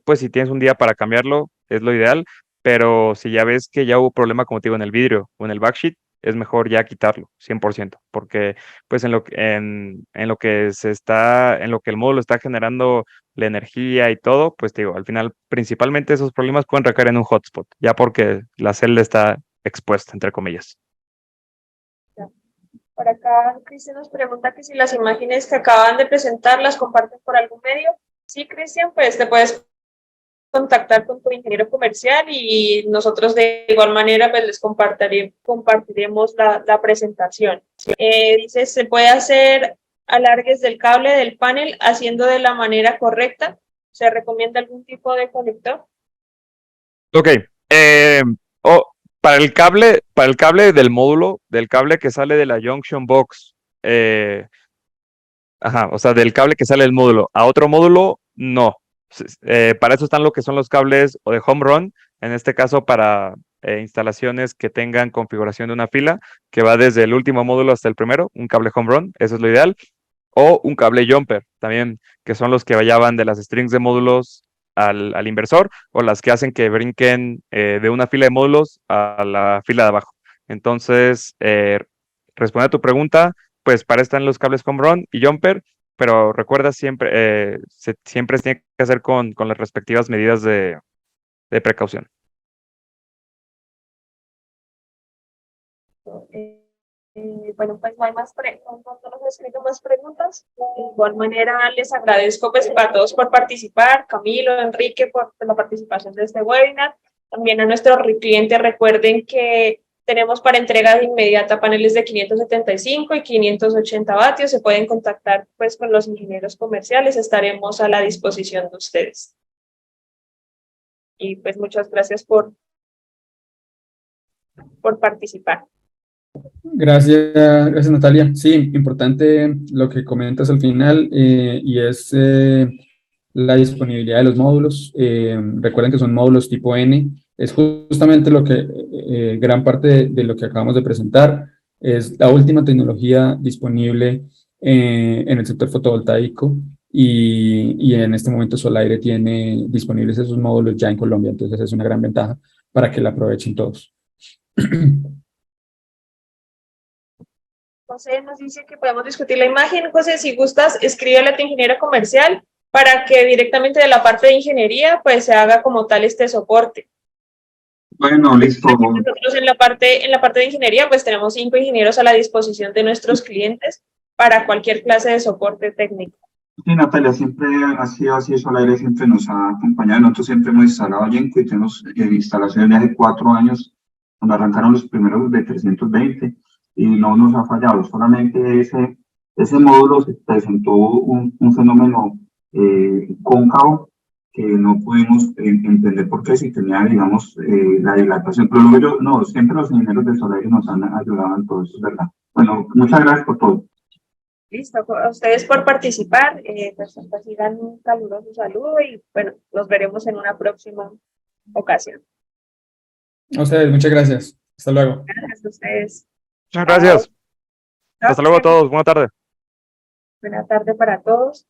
pues si tienes un día para cambiarlo, es lo ideal, pero si ya ves que ya hubo problema, como te digo, en el vidrio o en el backsheet, es mejor ya quitarlo, 100%, porque pues en lo que el módulo está generando la energía y todo, pues te digo, al final principalmente esos problemas pueden recaer en un hotspot, ya porque la celda está expuesta, entre comillas. Por acá, Cristian nos pregunta que si las imágenes que acaban de presentar las comparten por algún medio. Sí, Cristian, pues te puedes contactar con tu ingeniero comercial y nosotros de igual manera pues les compartiremos la presentación. Dice, ¿se puede hacer alargues del cable del panel haciendo de la manera correcta? ¿Se recomienda algún tipo de conector? Ok, para el cable del módulo, del cable que sale de la junction box, o sea, del cable que sale del módulo a otro módulo, no. Para eso están lo que son los cables o de home run, en este caso para instalaciones que tengan configuración de una fila que va desde el último módulo hasta el primero, un cable home run, eso es lo ideal, o un cable jumper también, que son los que ya van de las strings de módulos al inversor o las que hacen que brinquen de una fila de módulos a la fila de abajo. Entonces, responde a tu pregunta, pues para eso están los cables home run y jumper, pero recuerda siempre, siempre se tiene que hacer con las respectivas medidas de precaución. Bueno, pues no hay más no nos han escrito más preguntas. De igual manera, les agradezco pues a todos por participar, Camilo, Enrique, por la participación de este webinar. También a nuestros clientes, recuerden que tenemos para entrega de inmediata paneles de 575 y 580 vatios. Se pueden contactar pues con los ingenieros comerciales. Estaremos a la disposición de ustedes. Y pues muchas gracias por participar. Gracias Natalia. Sí, importante lo que comentas al final y es la disponibilidad de los módulos. Recuerden que son módulos tipo N. Es justamente lo que gran parte de lo que acabamos de presentar es la última tecnología disponible en el sector fotovoltaico y en este momento Solaire tiene disponibles esos módulos ya en Colombia, entonces es una gran ventaja para que la aprovechen todos. José nos dice que podemos discutir la imagen. José, si gustas, escríbele a tu ingeniero comercial para que directamente de la parte de ingeniería pues se haga como tal este soporte. Bueno, listo. Nosotros en la parte de ingeniería pues tenemos 5 ingenieros a la disposición de nuestros clientes para cualquier clase de soporte técnico. Sí, Natalia, siempre ha sido así, Solaire siempre nos ha acompañado. Nosotros siempre hemos instalado Yenko y tenemos instalaciones de hace 4 años, cuando arrancaron los primeros de 320 y no nos ha fallado. Solamente ese módulo se presentó un fenómeno cóncavo que no pudimos entender por qué, si tenía, digamos, la dilatación. Pero luego no, siempre los ingenieros de Solaire nos han ayudado en todo eso, es verdad. Bueno, muchas gracias por todo. Listo, a ustedes por participar, pues reciban un caluroso saludo y bueno, nos veremos en una próxima ocasión. A ustedes, muchas gracias. Hasta luego. Gracias a ustedes. Muchas gracias. Chao. Hasta luego a todos. Buena tarde. Buena tarde para todos.